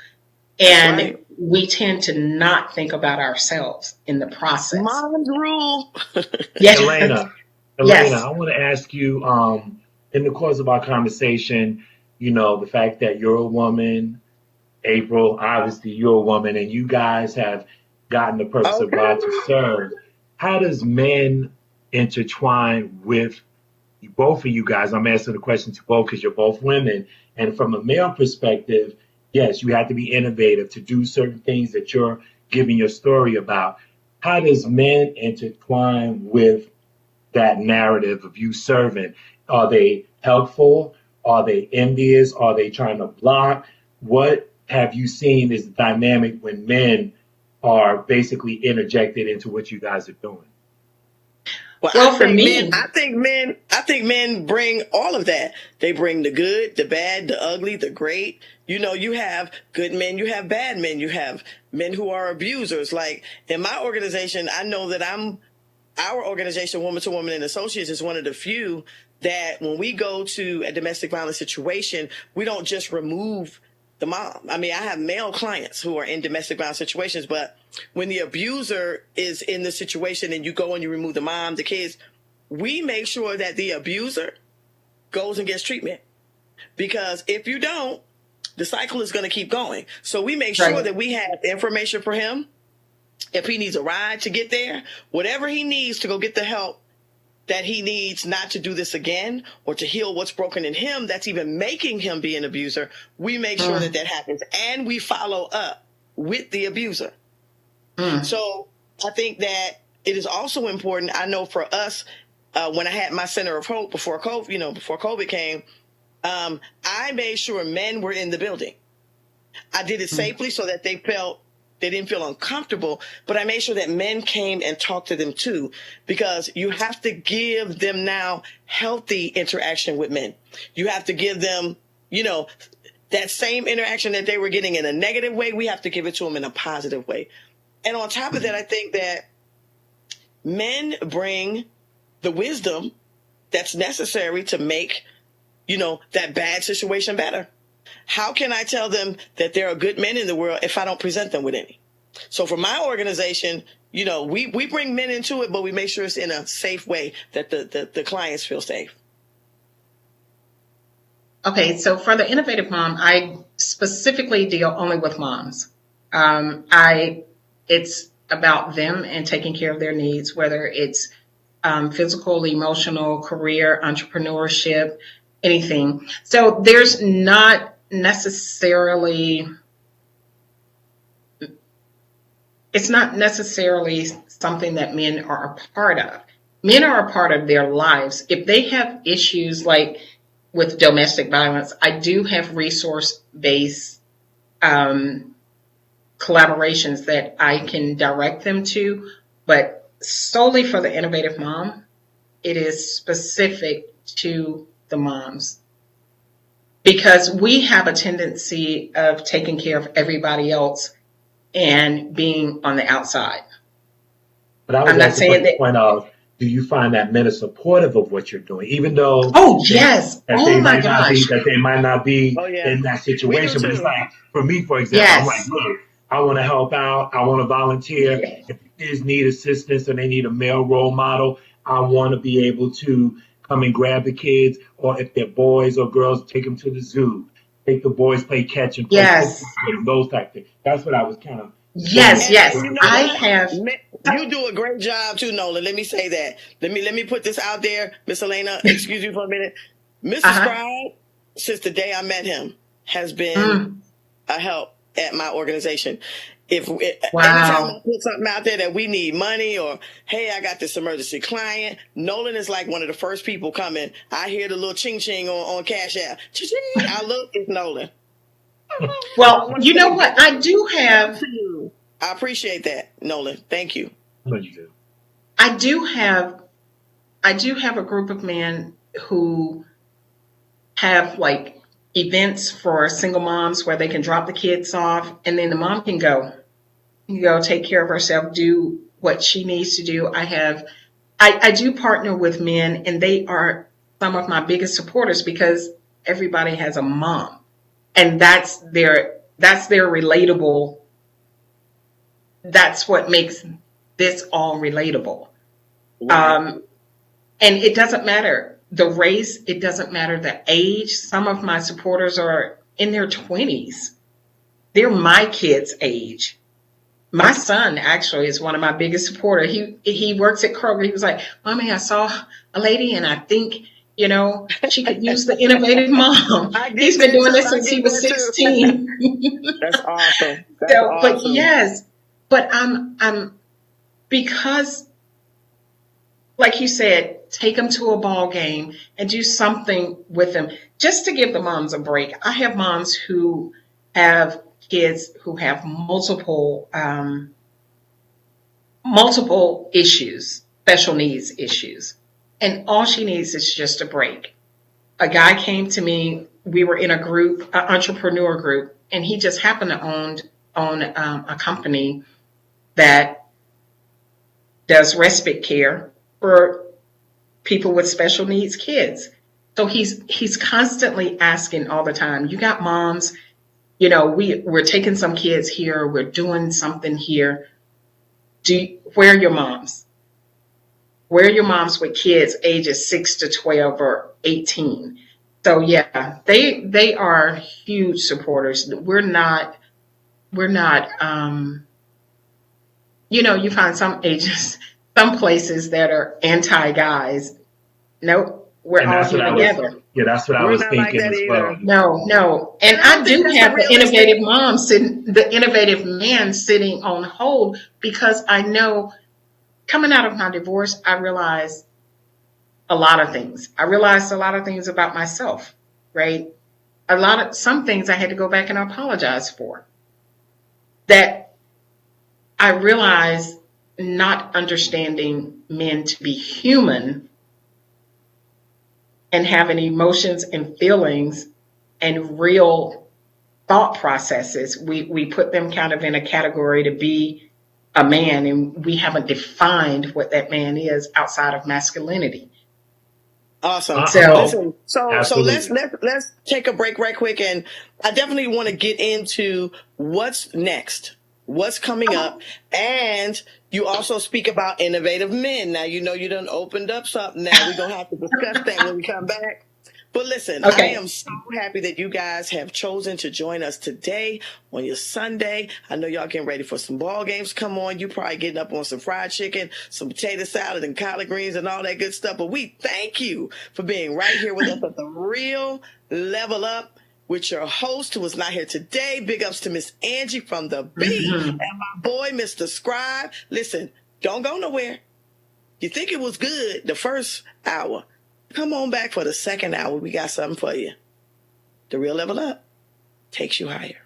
And we tend to not think about ourselves in the process. Mom's rule. Yes. Elena, I want to ask you, in the course of our conversation, the fact that you're a woman, April, obviously you're a woman, and you guys have gotten the purpose of God to serve. How does men intertwine with both of you guys? I'm asking the question to both because you're both women. And from a male perspective, yes, you have to be innovative to do certain things that you're giving your story about. How does men intertwine with that narrative of you serving? Are they helpful? Are they envious? Are they trying to block? What have you seen is the dynamic when men are basically interjected into what you guys are doing? Well, I think men bring all of that. They bring the good, the bad, the ugly, the great. You have good men, you have bad men, you have men who are abusers. Like in my organization, I know that our organization, Woman to Woman and Associates, is one of the few that when we go to a domestic violence situation, we don't just remove the mom. I mean, I have male clients who are in domestic violence situations, but when the abuser is in the situation and you go and you remove the mom, the kids, we make sure that the abuser goes and gets treatment. Because if you don't, the cycle is going to keep going. So we make sure that we have information for him. If he needs a ride to get there, whatever he needs to go get the help that he needs not to do this again or to heal what's broken in him that's even making him be an abuser, we make sure that happens. And we follow up with the abuser. So I think that it is also important. I know for us, when I had my Center of Hope before COVID came, I made sure men were in the building. I did it safely so that they didn't feel uncomfortable, but I made sure that men came and talked to them too, because you have to give them now healthy interaction with men. You have to give them, that same interaction that they were getting in a negative way. We have to give it to them in a positive way. And on top of that, I think that men bring the wisdom that's necessary to make, that bad situation better. How can I tell them that there are good men in the world if I don't present them with any? So for my organization, we bring men into it, but we make sure it's in a safe way that the clients feel safe. Okay, so for the Innovative Mom, I specifically deal only with moms. It's about them and taking care of their needs, whether it's physical, emotional, career, entrepreneurship, anything. So there's not necessarily, it's not necessarily something that men are a part of. Men are a part of their lives. If they have issues like with domestic violence, I do have resource-based collaborations that I can direct them to, but solely for the Innovative Mom, it is specific to the moms. Because we have a tendency of taking care of everybody else and being on the outside. But I was not saying that. Point of, do you find that men are supportive of what you're doing, even though? Oh yes! They might not be in that situation. But it's like for me, for example, I'm like, look, I want to help out. I want to volunteer. If kids need assistance and they need a male role model, I want to be able to come and grab the kids, or if they're boys or girls, take them to the zoo. Take the boys, play catch and play those type of things. That's what I was kind of. Yes. I have. You do a great job too, Nolan. Let me say that. Let me put this out there, Miss Elena. Excuse me for a minute, Mr. Scribe. Since the day I met him, has been a help at my organization. Anytime I put something out there that we need money or, hey, I got this emergency client, Nolan is like one of the first people coming. I hear the little ching ching on Cash App. Ching, I look, it's Nolan. Well, you know what? I do have. I appreciate that, Nolan. Thank you. No, you do. I do have a group of men who have like events for single moms where they can drop the kids off and then the mom can go take care of herself, do what she needs to do. I do partner with men, and they are some of my biggest supporters because everybody has a mom, and that's their relatable. That's what makes this all relatable. And it doesn't matter the race, it doesn't matter the age. Some of my supporters are in their 20s. They're my kids' age. My son actually is one of my biggest supporters. He works at Kroger. He was like, Mommy, I saw a lady and I think, she could use the innovative mom. He's been doing this since he was 16. That's awesome. But yes, but I'm because, like you said, take them to a ball game and do something with them just to give the moms a break. I have moms who have kids who have multiple issues, special needs issues. And all she needs is just a break. A guy came to me, we were in a group, an entrepreneur group, and he just happened to own a company that does respite care for people with special needs kids. So he's constantly asking all the time, you got moms, we're taking some kids here, we're doing something here. Where are your moms? Where are your moms with kids ages 6 to 12 or 18? So yeah, they are huge supporters. We're not, you find some places that are anti-guys. Nope, we're all here together. That's what I was thinking as well. No. And I do have the innovative mom the innovative man sitting on hold because I know coming out of my divorce, I realized a lot of things. I realized a lot of things about myself, right? Some things I had to go back and apologize for. That I realized not understanding men to be human and having emotions and feelings and real thought processes. We put them kind of in a category to be a man, and we haven't defined what that man is outside of masculinity. Awesome. So let's take a break right quick, and I definitely want to get into what's next, what's coming up, and you also speak about innovative men. Now you done opened up something. Now we're gonna have to discuss that when we come back. But listen, I am so happy that you guys have chosen to join us today on your Sunday. I know y'all getting ready for some ball games. Come on, you probably getting up on some fried chicken, some potato salad, and collard greens and all that good stuff. But we thank you for being right here with us at the Real Level Up with your host who is not here today. Big ups to Miss Angie from the B and my boy, Mr. Scribe. Listen, don't go nowhere. You think it was good the first hour. Come on back for the second hour. We got something for you. The Real Level Up takes you higher.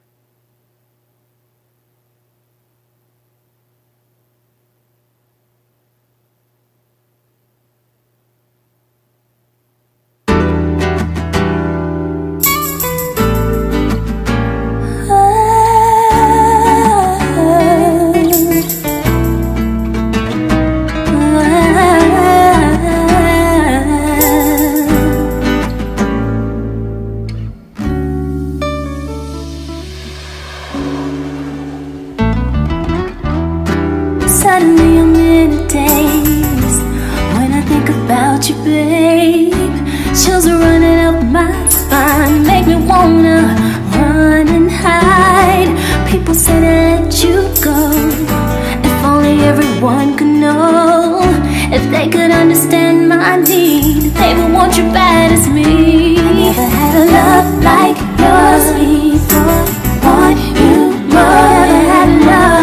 Suddenly I'm in a daze when I think about you, babe. Chills are running up my spine, make me wanna run and hide. People say to let you go. If only everyone could know. If they could understand my need, they would want you bad as me. I never had a love like yours before. Want you more. Never had love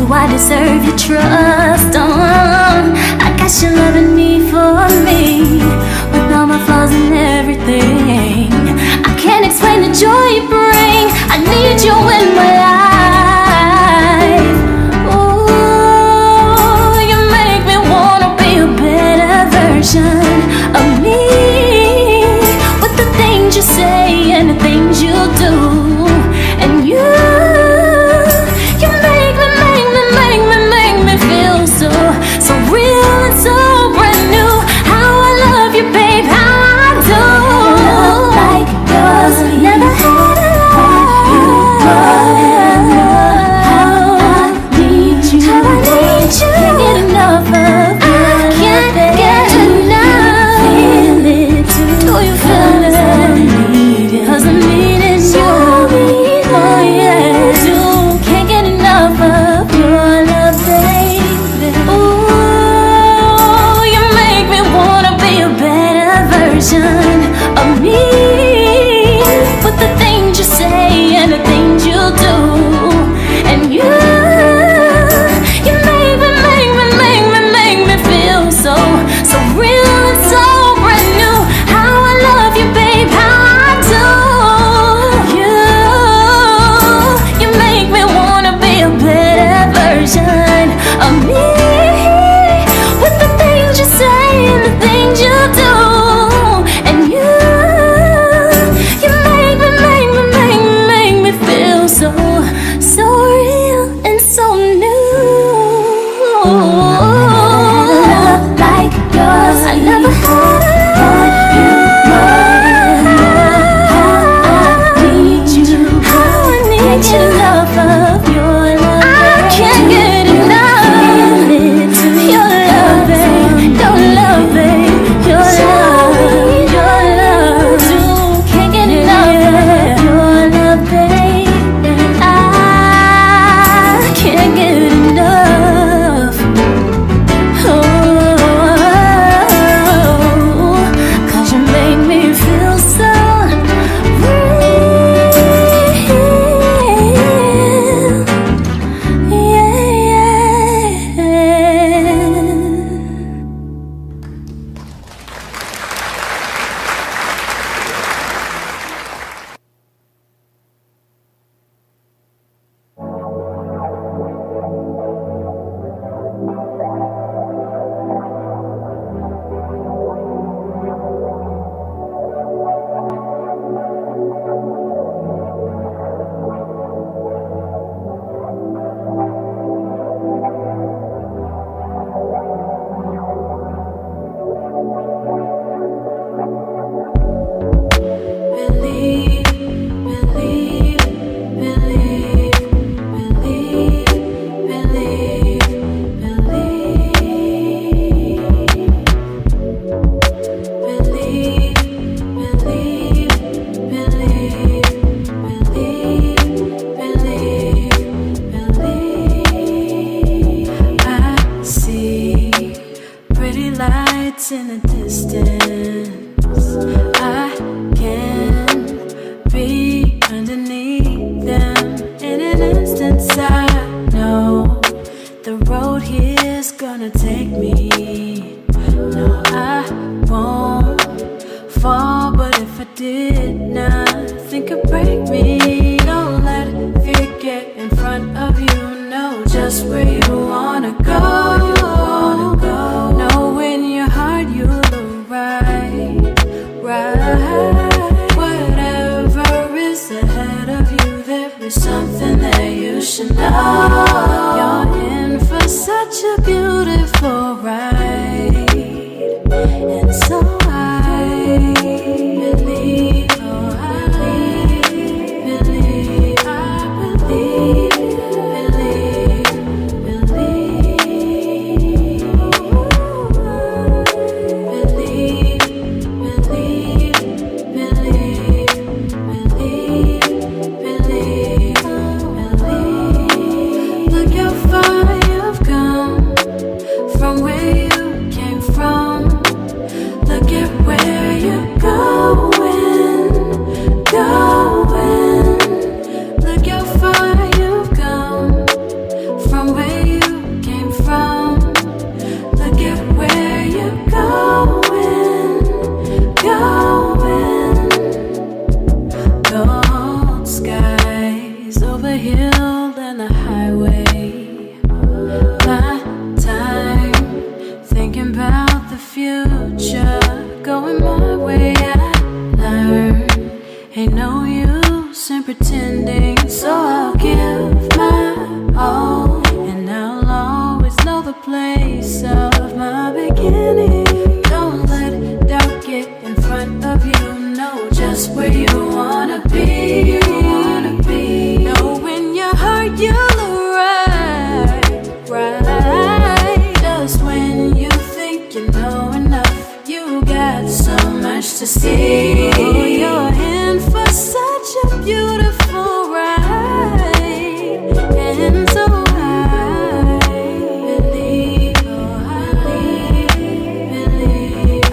Do I deserve your trust? I got your love and need for me, with all my flaws and everything. I can't explain the joy you bring. I need you in my life. Ooh, you make me wanna be a better version of me, with the things you say and the things you do. And you make me feel so real and so brand new. How I love you, babe, how I do. Love like yours, never had a love. How I need you, how I need you. Can't get enough of you. I can't get enough. Feel it too. Do you feel it? 'Cause I'm needing you. Oh yeah, you can't get enough of your love, baby. Ooh, you make me wanna be a better version of me, with the things you say and the things you do. And you make me feel so real and so brand new. How I love you, babe, how I do. You make me wanna be a better version of me, with the things you say and the things you do. And you make me feel so real and so new. Love like yours, I never had a love. I need you, how I need your love of your love. I can't get enough. Your love, babe, your love, babe, your love, you can't get enough of your love, babe. I can't get enough. Oh, 'cause you make me feel so real. lights in the distance. I can be underneath them. In an instant I know the road here's gonna take me. No, I won't fall, but if I did, nothing could break me. Don't let fear get in front of you. Know just where you wanna go. Know in your heart you'll arrive. Whatever is ahead of you, there is something that you should know. You're in for such a beautiful ride, and so I believe, oh I believe, look how far you've come from where you the hill and the highway. My time thinking about the future going my way. I learned ain't no use in pretending, so I'll give my all, and I'll always know the place of my beginning. Don't let doubt get in front of you. Know just where you wanna be. Know when your heart you'll arrive, right? Just when you think you know enough, you got so much to see. Oh, you're in for such a beautiful ride, and so I believe, oh, I believe,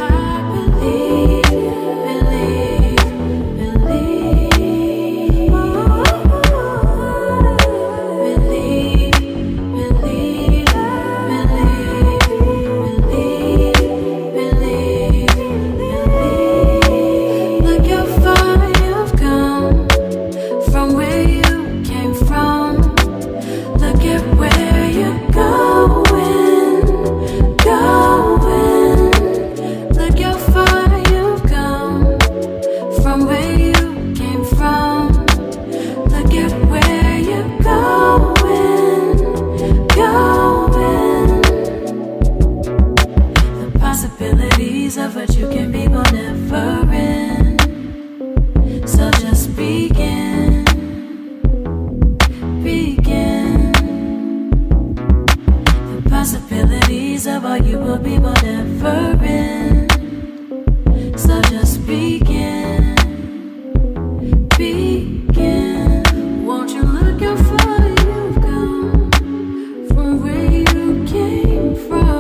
I believe, look how far you've come from where you came from. Look at where you're going. Look how far you've come from where you came from. Look at where you're going. The possibilities of what you can be will never end. So just begin. The possibilities of what you will be will never end. So just begin. Won't you look how far you've come from where you came from?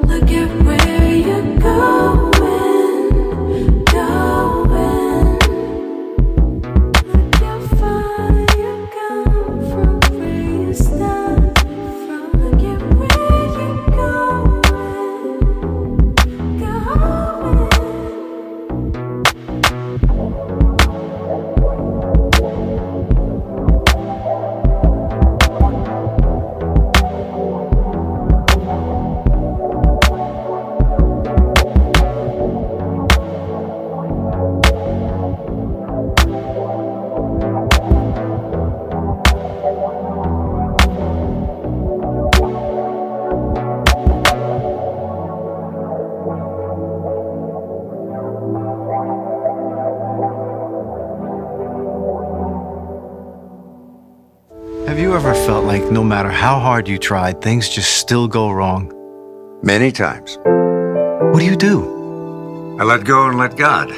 Look at where you're going. Look how far you've come from where you started from. Look at where you're going. Have you ever felt like no matter how hard you tried, things just still go wrong? Many times. What do? I let go and let God.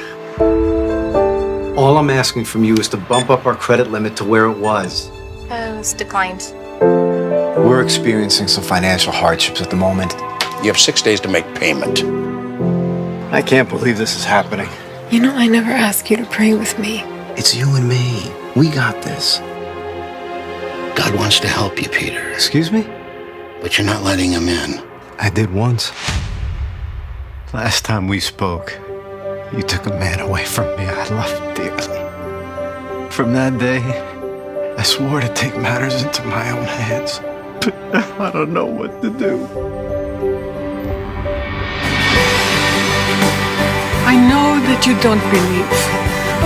All I'm asking from you is to bump up our credit limit to where it was. It's declined. We're experiencing some financial hardships at the moment. You have 6 days to make payment. I can't believe this is happening. You know I never asked you to pray with me. It's you and me. We got this. God wants to help you, Peter. Excuse me? But you're not letting him in. I did once. Last time we spoke, you took a man away from me I loved dearly. From that day, I swore to take matters into my own hands. But now I don't know what to do. I know that you don't believe,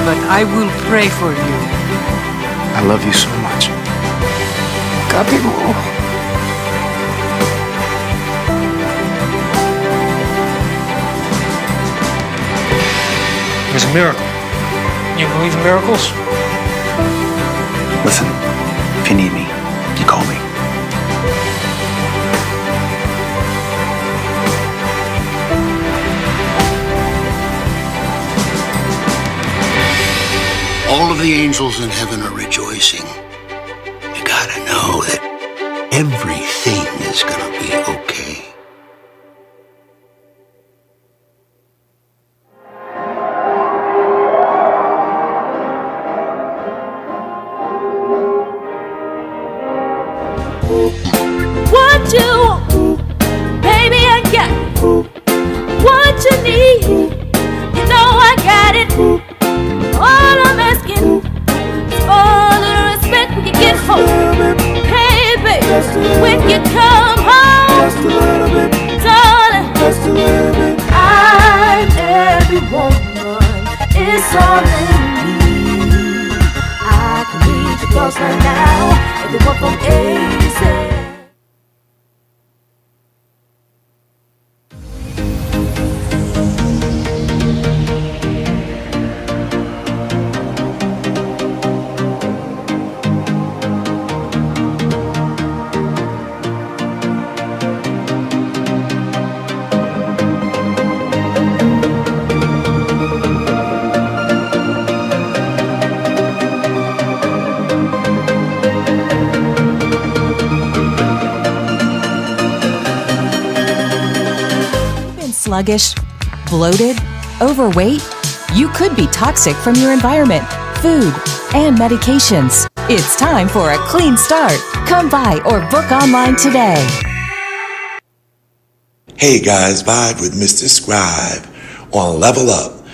but I will pray for you. I love you so much. Capimo. It's a miracle. You believe in miracles? Listen, if you need me, you call me. All of the angels in heaven are rejoicing. You gotta know that everything is gonna be okay. What you want, baby, I got it. What you need, you know I got it. All I'm asking is for the respect we can give the one from A to Z. Sluggish, bloated, overweight? You could be toxic from your environment, food, and medications. It's time for a clean start. Come by or book online today. Hey guys, Vibe with Mr. Scribe on Level Up.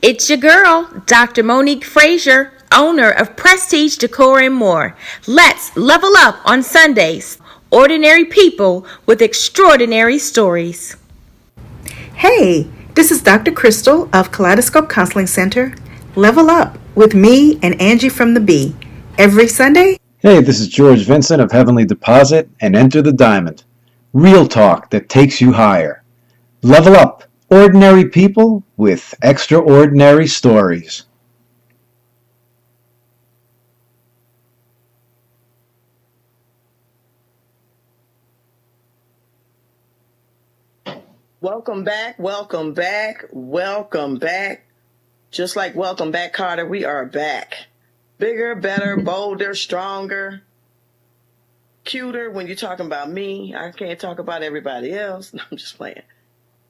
It's your girl, Dr. Monique Frazier, owner of Prestige Decor and More. Let's level up on Sundays. Ordinary people with extraordinary stories. Hey, this is Dr. Crystal of Kaleidoscope Counseling Center. Level up with me and Angie from the B. Every Sunday. Hey, this is George Vincent of Heavenly Deposit and Enter the Diamond. Real talk that takes you higher. Level up. Ordinary people with extraordinary stories. Welcome back, welcome back, welcome back. Just like welcome back, Carter, we are back. Bigger, better, bolder, stronger, cuter. When you're talking about me, I can't talk about everybody else. No, I'm just playing.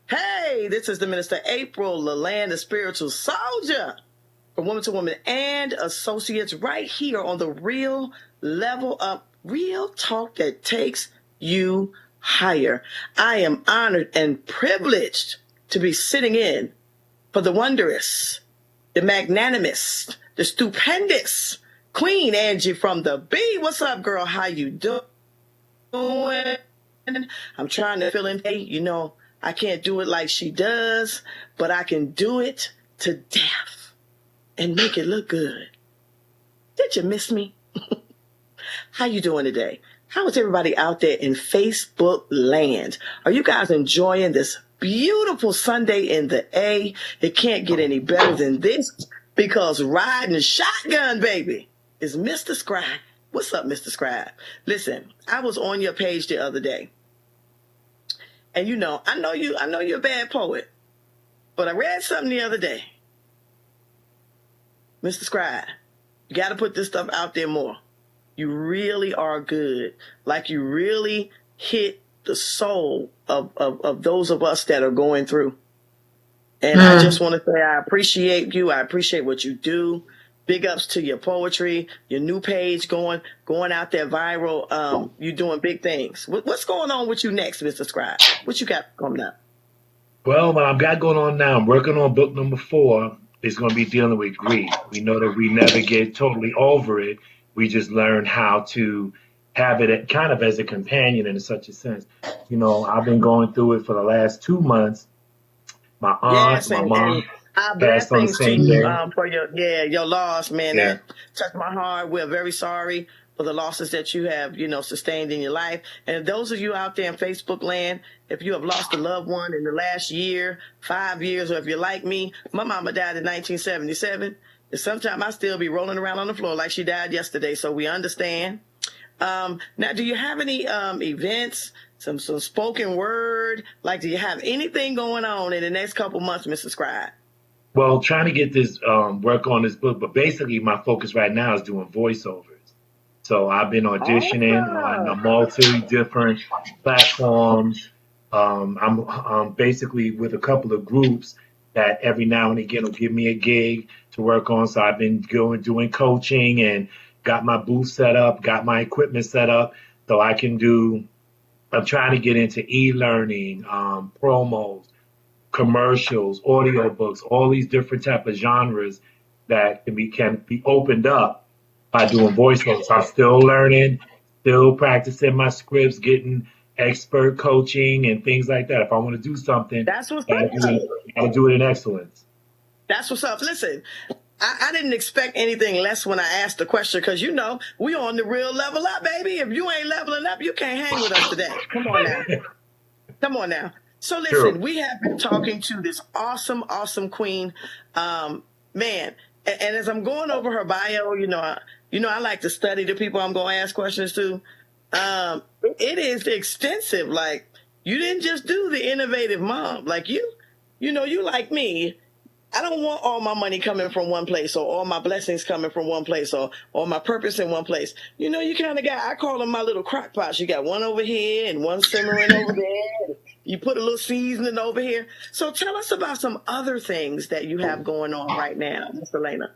Hey, this is the Minister April LaLand, the spiritual soldier from Woman to Woman and Associates right here on the Real Level Up, real talk that takes you higher. I am honored and privileged to be sitting in for the wondrous, the magnanimous, the stupendous Queen Angie from the B. What's up, girl? How you doing? I'm trying to fill in. Hey, you know, I can't do it like she does, but I can do it to death and make it look good. Did you miss me? How you doing today? How is everybody out there in Facebook land? Are you guys enjoying this beautiful Sunday in the A? It can't get any better than this because riding shotgun, baby, is Mr. Scribe. What's up, Mr. Scribe? Listen, I was on your page the other day. And you know, I know you're a bad poet, but I read something the other day. Mr. Scribe, you got to put this stuff out there more. You really are good. Like you really hit the soul of those of us that are going through. And I just want to say I appreciate you. I appreciate what you do. Big ups to your poetry, your new page going out there viral. You're doing big things. What's going on with you next, Mr. Scribe? What you got coming up? Well, what I've got going on now, I'm working on book number 4. It's going to be dealing with grief. We know that we never get totally over it. We just learn how to have it kind of as a companion in such a sense. You know, I've been going through it for the last 2 months. My aunt, my mom I bless passed on the things to same you day. for your loss, man. Yeah. That touched my heart. We're very sorry for the losses that you have, sustained in your life. And those of you out there in Facebook land, if you have lost a loved one in the last year, 5 years, or if you're like me, my mama died in 1977. And sometimes I still be rolling around on the floor like she died yesterday. So we understand. Now, do you have any events, some spoken word? Like, do you have anything going on in the next couple months, Mr. Scribe? Well, trying to get this work on this book, but basically my focus right now is doing voiceovers. So I've been auditioning on a multi different platforms. I'm basically with a couple of groups that every now and again will give me a gig to work on. So I've been doing coaching and got my booth set up, got my equipment set up so I can I'm trying to get into e-learning, promos, commercials, audiobooks, all these different type of genres that can be opened up by doing voiceovers. So I'm still learning, still practicing my scripts, getting expert coaching and things like that. If I want to do something, that's what's I'll do it in excellence. That's what's up. Listen, I didn't expect anything less when I asked the question because, we on the real level up, baby. If you ain't leveling up, you can't hang with us today. Come on now. Come on now. So listen, we have been talking to this awesome, awesome queen. Man, and as I'm going over her bio, I like to study the people I'm going to ask questions to. It is extensive. Like, you didn't just do the innovative mom. Like you like me. I don't want all my money coming from one place or all my blessings coming from one place or my purpose in one place. You kind of got, I call them my little crock pots. You got one over here and one simmering over there. You put a little seasoning over here. So tell us about some other things that you have going on right now, Miss Elena.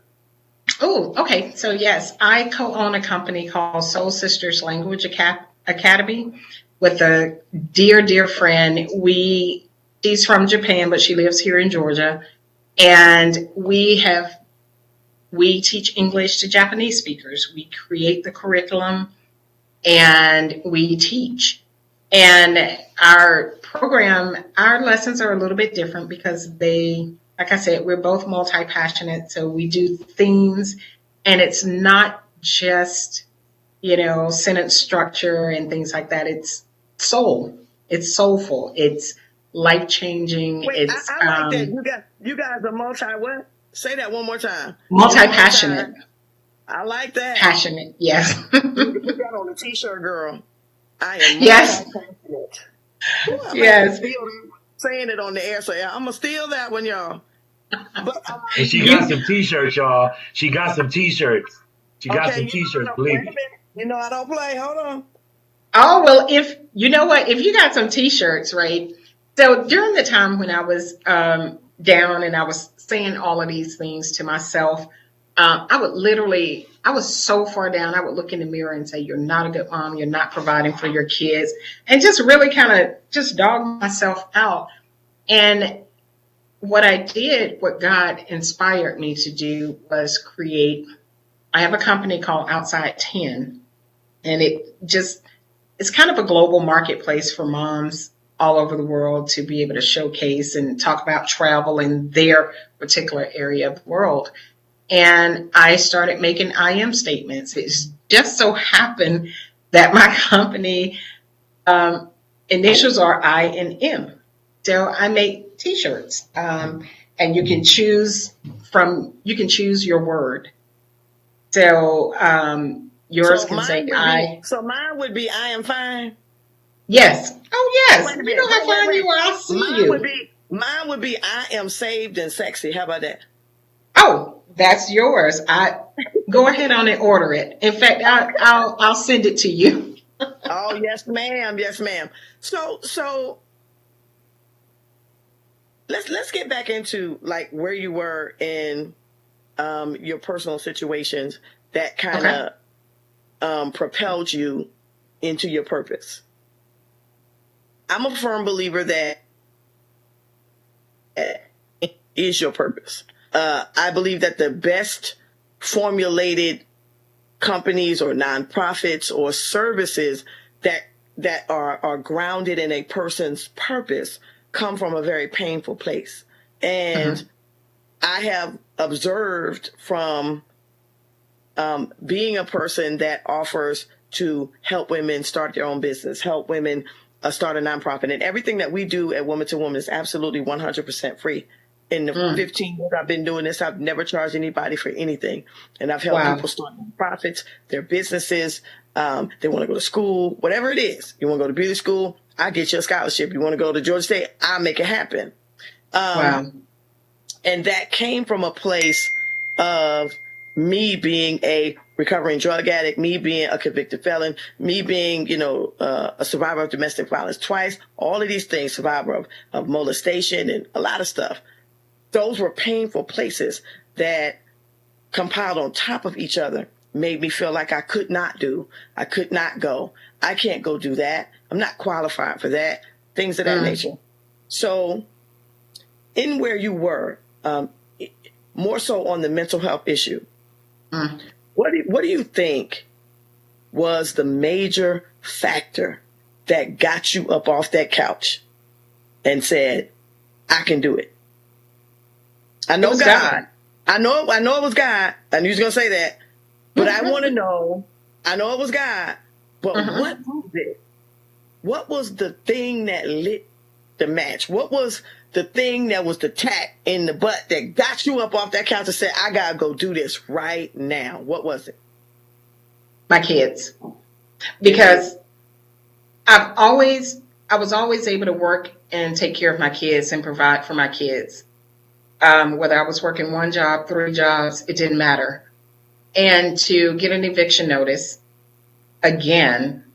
Oh, okay. So yes, I co-own a company called Soul Sisters Language Academy with a dear, dear friend. She's from Japan, but she lives here in Georgia. And we teach English to Japanese speakers. We create the curriculum and we teach. And our lessons are a little bit different because like I said, we're both multi-passionate. So we do themes, and it's not just, sentence structure and things like that. It's soul. It's soulful. It's life-changing. Wait, I like that. You guys are multi-what? Say that one more time. Multi-passionate. I like that. Passionate, yes. Put that on a t-shirt, girl. I am multi-passionate. Yes. Saying it on the air, so I'm gonna steal that one, y'all. But and she got some t-shirts, y'all. She got some t-shirts. Believe me. I don't play. Hold on. Oh, well, if you got some t-shirts, right? So during the time when I was down and I was saying all of these things to myself, I was so far down, I would look in the mirror and say, you're not a good mom, you're not providing for your kids, and just really kind of just dog myself out. And what God inspired me to do was I have a company called Outside 10, and it's kind of a global marketplace for moms all over the world to be able to showcase and talk about travel in their particular area of the world. And I started making I am statements. It just so happened that my company initials are I and M. So I make t-shirts, and you can choose your word. So yours can say I. So mine would be I am fine. Yes. Oh yes. You know how fine you are. I see you. Mine would be I am saved and sexy. How about that? Oh, that's yours. Go ahead on and order it. In fact, I'll send it to you. Oh yes, ma'am. Yes, ma'am. So let's get back into like where you were in your personal situations that kind of propelled you into your purpose. I'm a firm believer that is your purpose. I believe that the best formulated companies or nonprofits or services that are grounded in a person's purpose come from a very painful place. And I have observed from being a person that offers to help women start their own business, help women start a nonprofit. And everything that we do at Woman to Woman is absolutely 100% free. In the 15 years I've been doing this, I've never charged anybody for anything. And I've helped people start nonprofits, their businesses. They want to go to school, whatever it is. You want to go to beauty school, I get you a scholarship. You want to go to Georgia State, I'll make it happen. And that came from a place of me being a recovering drug addict, me being a convicted felon, me being, a survivor of domestic violence twice, all of these things, survivor of molestation and a lot of stuff. Those were painful places that compiled on top of each other made me feel like I could not go. I can't go do that. I'm not qualified for that. Things of that nature. So in where you were, more so on the mental health issue, what do you think was the major factor that got you up off that couch and said, I can do it? I know God. I know it was God. I knew you was gonna say that, but I want to know. I know it was God, but what was it? What was the thing that lit the match? What was the thing that was the tack in the butt that got you up off that couch and said, "I gotta go do this right now"? What was it? My kids, because I was always able to work and take care of my kids and provide for my kids. Whether I was working one job, 3 jobs, it didn't matter. And to get an eviction notice again,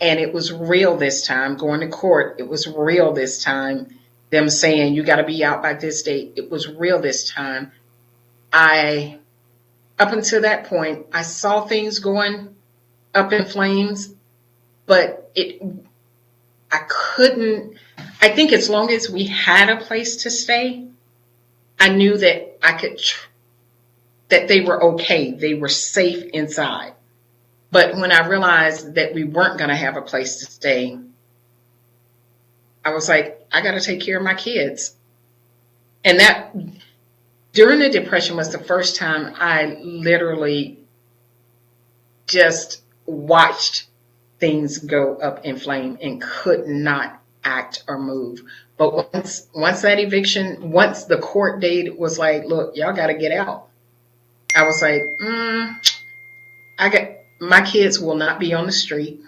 and it was real this time, going to court, it was real this time, them saying you got to be out by this date, it was real this time. Up until that point, I saw things going up in flames, but I think as long as we had a place to stay, I knew that that they were okay. They were safe inside. But when I realized that we weren't going to have a place to stay, I was like, I got to take care of my kids. And that during the Depression was the first time I literally just watched things go up in flame and could not act or move. But once that eviction, once the court date was like, look, y'all got to get out, I was like, my kids will not be on the street.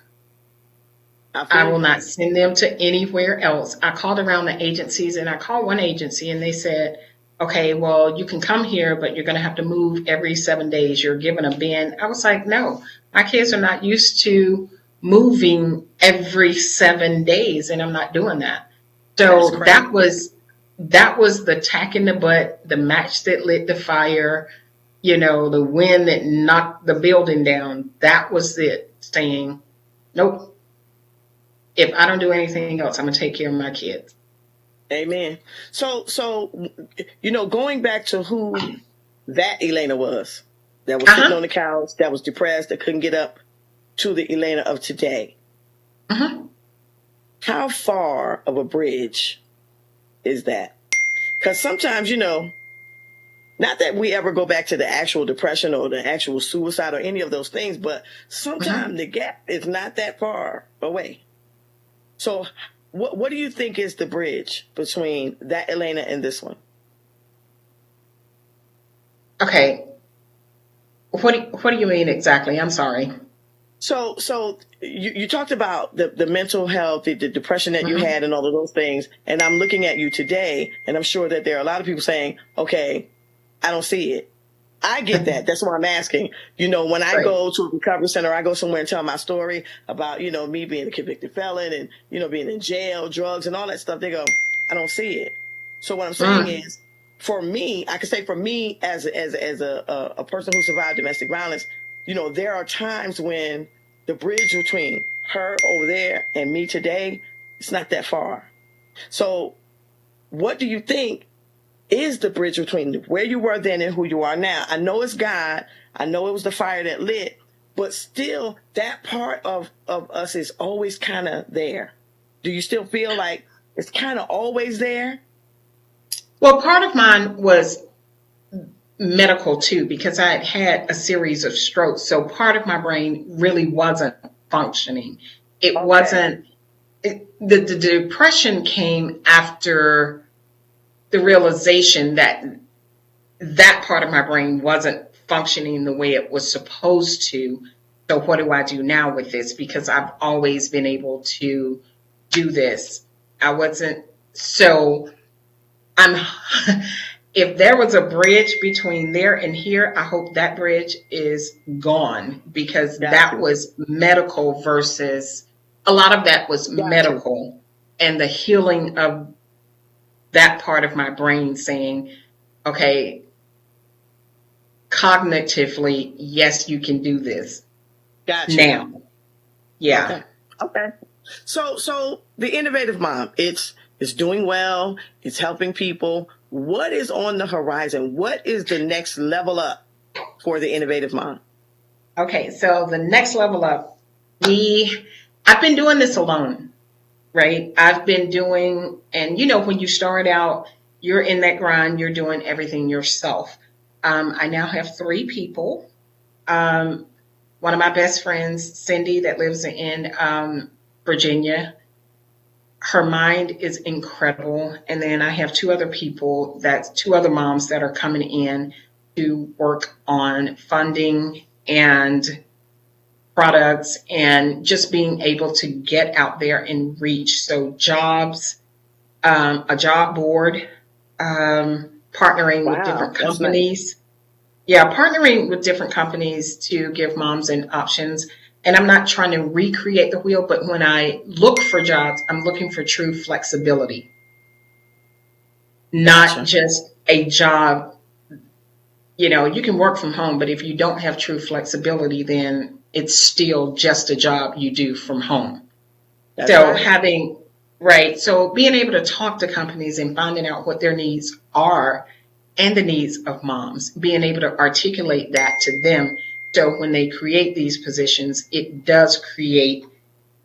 I will not send them to anywhere else. I called around the agencies, and I called one agency, and they said, okay, well, you can come here, but you're going to have to move every 7 days. You're given a bin. I was like, no, my kids are not used to moving every 7 days, and I'm not doing that. So that was the tack in the butt, the match that lit the fire, the wind that knocked the building down. That was it, saying, nope, if I don't do anything else, I'm going to take care of my kids. Amen. So going back to who that Elena was, that was sitting on the couch, that was depressed, that couldn't get up, to the Elena of today. How far of a bridge is that? Because sometimes, not that we ever go back to the actual depression or the actual suicide or any of those things, but sometimes the gap is not that far away. So what do you think is the bridge between that Elena and this one? Okay. What do you mean exactly? I'm sorry. So you talked about the mental health, the depression that you had and all of those things. And I'm looking at you today, and I'm sure that there are a lot of people saying, okay, I don't see it. I get that. That's why I'm asking. When I go to a recovery center, I go somewhere and tell my story about, me being a convicted felon and, being in jail, drugs and all that stuff. They go, I don't see it. So what I'm saying is, for me, I can say for me as a person who survived domestic violence, there are times when the bridge between her over there and me today, it's not that far. So what do you think is the bridge between where you were then and who you are now? I know it's God. I know it was the fire that lit, but still that part of us is always kind of there. Do you still feel like it's kind of always there? Well, part of mine was medical too, because I had a series of strokes. So part of my brain really wasn't functioning. It wasn't, the depression came after the realization that part of my brain wasn't functioning the way it was supposed to. So what do I do now with this? Because I've always been able to do this. If there was a bridge between there and here, I hope that bridge is gone, because that was medical versus a lot of that was medical, and the healing of that part of my brain saying, okay, cognitively, yes, you can do this. Gotcha. Now. Yeah. Okay. So the Innovative Mom, it's doing well. It's helping people. What is on the horizon? What is the next level up for the Innovative Mom? Okay. So the next level up, I've been doing this alone, right? I've been doing, and when you start out, you're in that grind, you're doing everything yourself. I now have 3 people. One of my best friends, Cindy, that lives in Virginia. Her mind is incredible. And then I have 2 other people, that's 2 other moms that are coming in to work on funding and products and just being able to get out there and reach. So jobs, a job board, partnering with different companies. Yeah, partnering with different companies to give moms and options. And I'm not trying to recreate the wheel, but when I look for jobs, I'm looking for true flexibility. Not just a job, you know, you can work from home, but if you don't have true flexibility, then it's still just a job you do from home. That's so right. So being able to talk to companies and finding out what their needs are and the needs of moms, being able to articulate that to them. So when they create these positions, it does create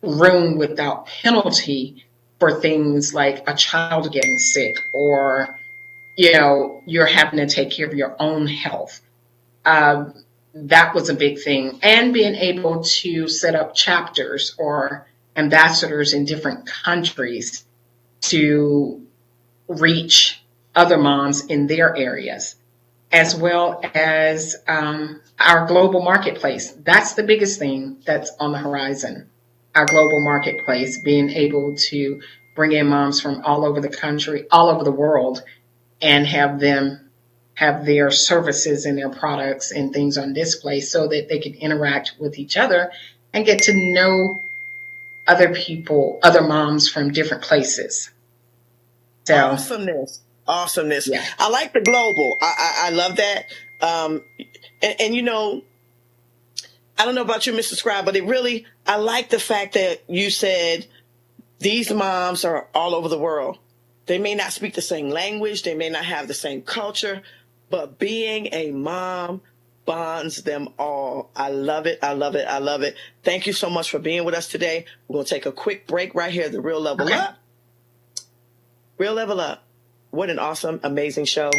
room without penalty for things like a child getting sick or, you know, you're having to take care of your own health. That was a big thing. And being able to set up chapters or ambassadors in different countries to reach other moms in their areas, as well as our global marketplace. That's the biggest thing that's on the horizon. Our global marketplace, being able to bring in moms from all over the country, all over the world, and have them have their services and their products and things on display so that they can interact with each other and get to know other people, other moms from different places. So, Awesomeness. Yeah. I like the global. I love that. And you know, I don't know about you, Mr. Scribe, but I like the fact that you said these moms are all over the world. They may not speak the same language. They may not have the same culture, but being a mom bonds them all. I love it. I love it. I love it. Thank you so much for being with us today. We're going to take a quick break right here at the Real Level Up. Real Level Up. What an awesome, amazing show.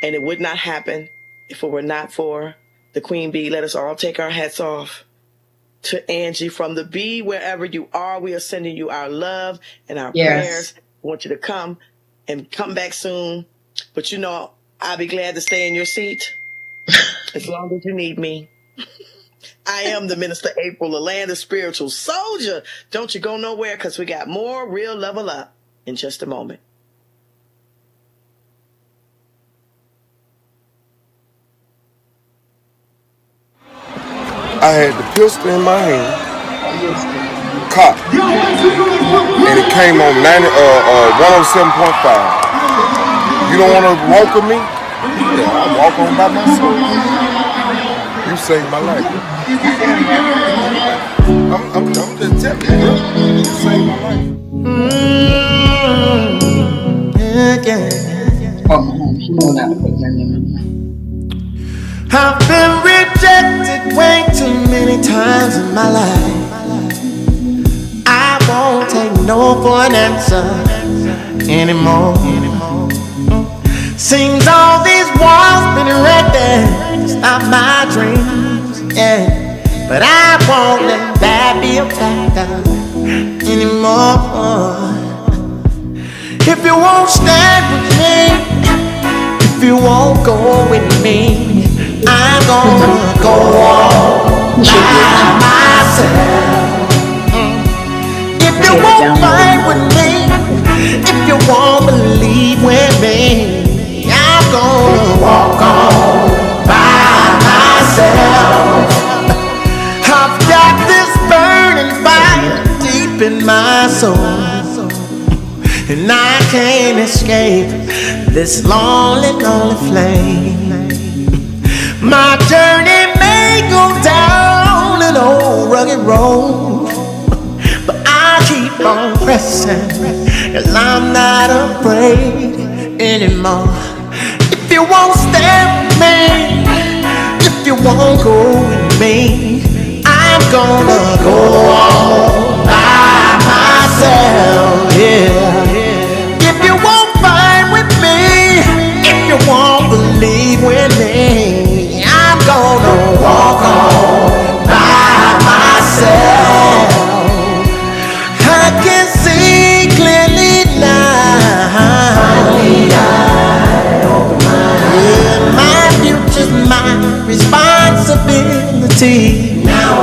And it would not happen if it were not for the Queen Bee. Let us all take our hats off to Angie from the Bee. Wherever you are, we are sending you our love and our prayers. We want you to come back soon. But you know, I'll be glad to stay in your seat as long as you need me. I am the Minister April, LaLand, the spiritual soldier. Don't you go nowhere, because we got more Real Level Up in just a moment. I had the pistol in my hand, cocked, and it came on 107.5. You don't want to walk with me? Yeah, I'll walk on by myself. You saved my life. I'm just telling you, bro. You saved my life. I've been rejected way too many times in my life. I won't take no for an answer anymore. Seems all these walls been erected to stop my dreams, yeah. But I won't let that be a factor anymore. If you won't stand with me, if you won't go with me, I'm gonna go on by myself. If you won't fight with me, if you won't believe with me, I'm gonna walk on by myself. I've got this burning fire deep in my soul, and I can't escape this lonely, lonely flame. My journey may go down an old rugged road, but I keep on pressing, 'cause I'm not afraid anymore. If you won't stand with me, if you won't go with me, I'm gonna go on by myself, yeah. If you won't fight with me, if you won't believe with me, responsibility. Now I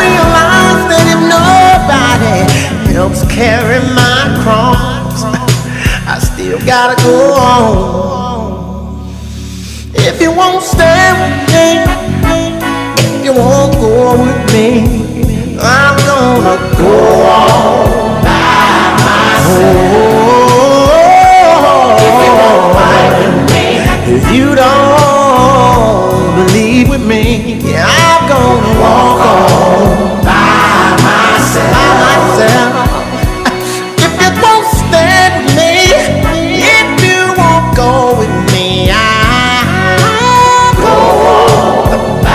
realize that if nobody helps carry my cross, I still gotta go on. If you won't stay with me, if you won't go with me, I'm gonna go on by myself. If you won't fight with me, if you don't believe with me, I'm gonna walk on by myself. If you won't stand with me, if you won't go with me, I'll go on by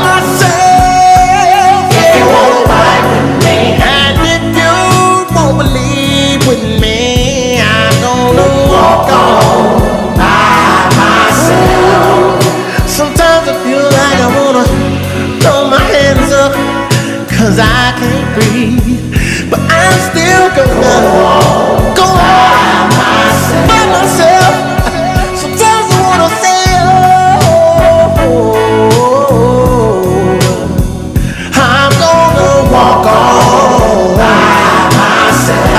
myself. If you won't fight with me, and if you won't believe with me, I'm gonna walk on by myself. Sometimes I feel like I wanna throw my hands up, 'cause I can't breathe, but I'm still gonna go on by myself. Sometimes I wanna say, I'm gonna walk on by myself.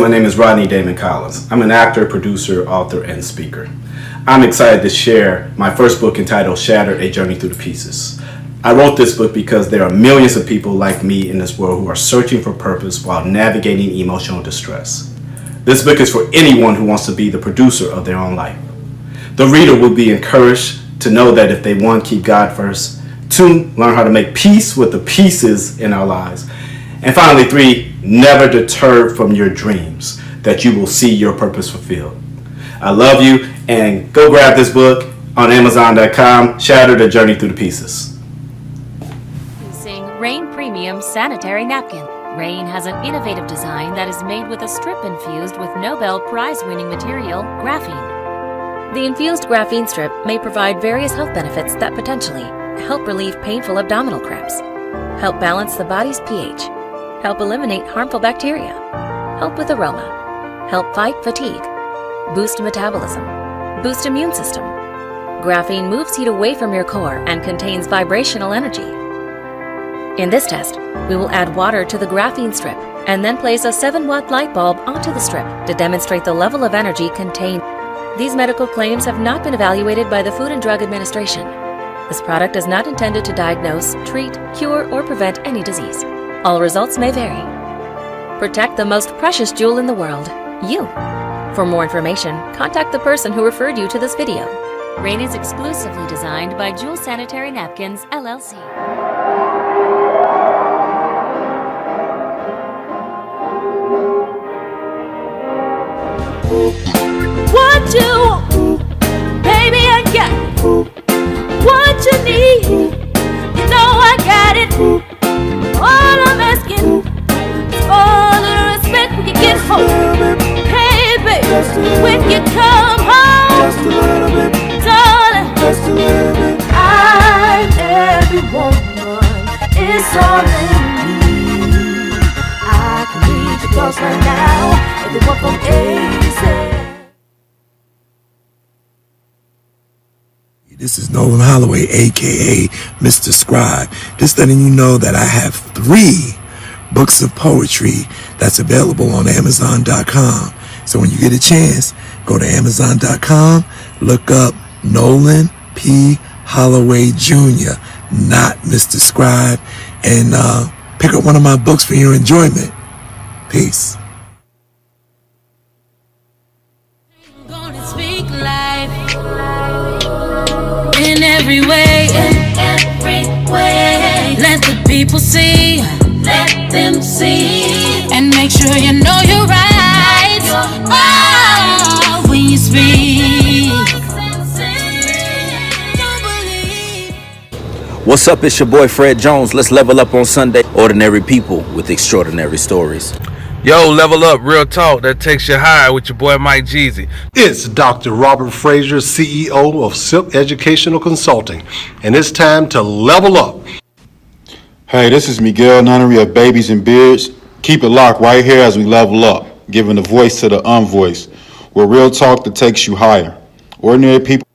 my name is Rodney Damon Collins. I'm an actor, producer, author, and speaker. I'm excited to share my first book entitled Shattered: A Journey Through the Pieces. I wrote this book because there are millions of people like me in this world who are searching for purpose while navigating emotional distress. This book is for anyone who wants to be the producer of their own life. The reader will be encouraged to know that if they, 1, keep God first, 2, learn how to make peace with the pieces in our lives, and finally 3, never deterred from your dreams, that you will see your purpose fulfilled. I love you, and go grab this book on Amazon.com, Shattered: A Journey Through the Pieces. Using Rain Premium Sanitary Napkin. Rain has an innovative design that is made with a strip infused with Nobel Prize-winning material, graphene. The infused graphene strip may provide various health benefits that potentially help relieve painful abdominal cramps, help balance the body's pH, help eliminate harmful bacteria, help with aroma, help fight fatigue, boost metabolism, boost immune system. Graphene moves heat away from your core and contains vibrational energy. In this test, we will add water to the graphene strip and then place a 7-watt light bulb onto the strip to demonstrate the level of energy contained. These medical claims have not been evaluated by the Food and Drug Administration. This product is not intended to diagnose, treat, cure, or prevent any disease. All results may vary. Protect the most precious jewel in the world, you. For more information, contact the person who referred you to this video. Rain is exclusively designed by Jewel Sanitary Napkins, LLC. What you want, baby, I got it. What you need, you know I got it. All I'm asking is for a little respect when you get home. Hey, baby, when you come home, darling, I'm every woman. It's all in me. I can read your thoughts right now. Everyone from A to Z. This is Nolan Holloway, aka Mr. Scribe. Just letting you know that I have 3 books of poetry that's available on Amazon.com. So when you get a chance, go to Amazon.com, look up Nolan P. Holloway Jr., not Mr. Scribe, and pick up one of my books for your enjoyment. Peace. In every way, let the people see, let them see, and make sure you know you're right. Oh, when you speak. What's up? It's your boy Fred Jones. Let's level up on Sunday. Ordinary people with extraordinary stories. Yo, level up, real talk that takes you higher with your boy Mike Jeezy. It's Dr. Robert Frazier, CEO of Silk Educational Consulting, and it's time to level up. Hey, this is Miguel Nunnery of Babies and Beards. Keep it locked right here as we level up, giving a voice to the unvoiced. We're real talk that takes you higher. Ordinary people.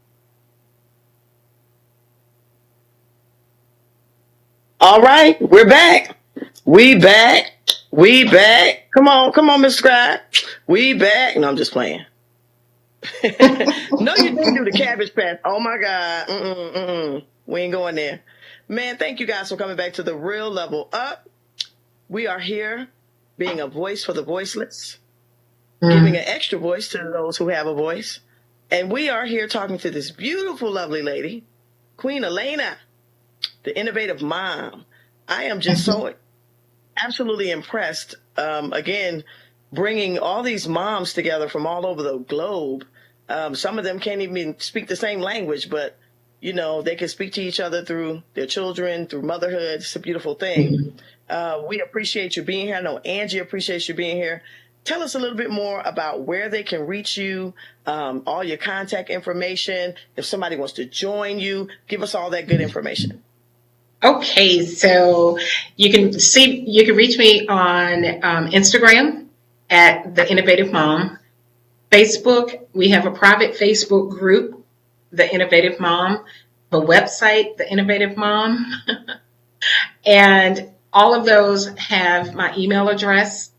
All right, we're back. We back. Come on, Mr. Scribe. We back. No, I'm just playing. No, you didn't do the Cabbage Patch. Oh my God. We ain't going there. Man, thank you guys for coming back to the Real Level Up. We are here being a voice for the voiceless, giving an extra voice to those who have a voice. And we are here talking to this beautiful, lovely lady, Queen Elena, the innovative mom. I am just so absolutely impressed. Again, bringing all these moms together from all over the globe. Some of them can't even speak the same language, but you know, they can speak to each other through their children, through motherhood. It's a beautiful thing. We appreciate you being here. I know Angie appreciates you being here. Tell us a little bit more about where they can reach you, all your contact information. If somebody wants to join you, give us all that good information. Okay, so you can reach me on Instagram at The Innovative Mom. Facebook, we have a private Facebook group, The Innovative Mom. The website, The Innovative Mom. And all of those have my email address.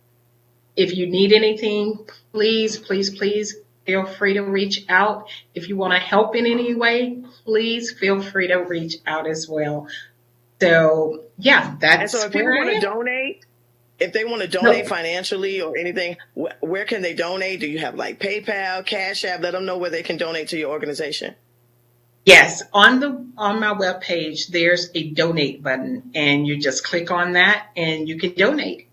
If you need anything, please, please, please feel free to reach out. If you want to help in any way, please feel free to reach out as well. So yeah, And so that's if people where I want to am. donate, if they want to donate financially or anything, where can they donate? Do you have like PayPal, Cash App? Let them know where they can donate to your organization. Yes, on my webpage, there's a donate button, and you just click on that and you can donate.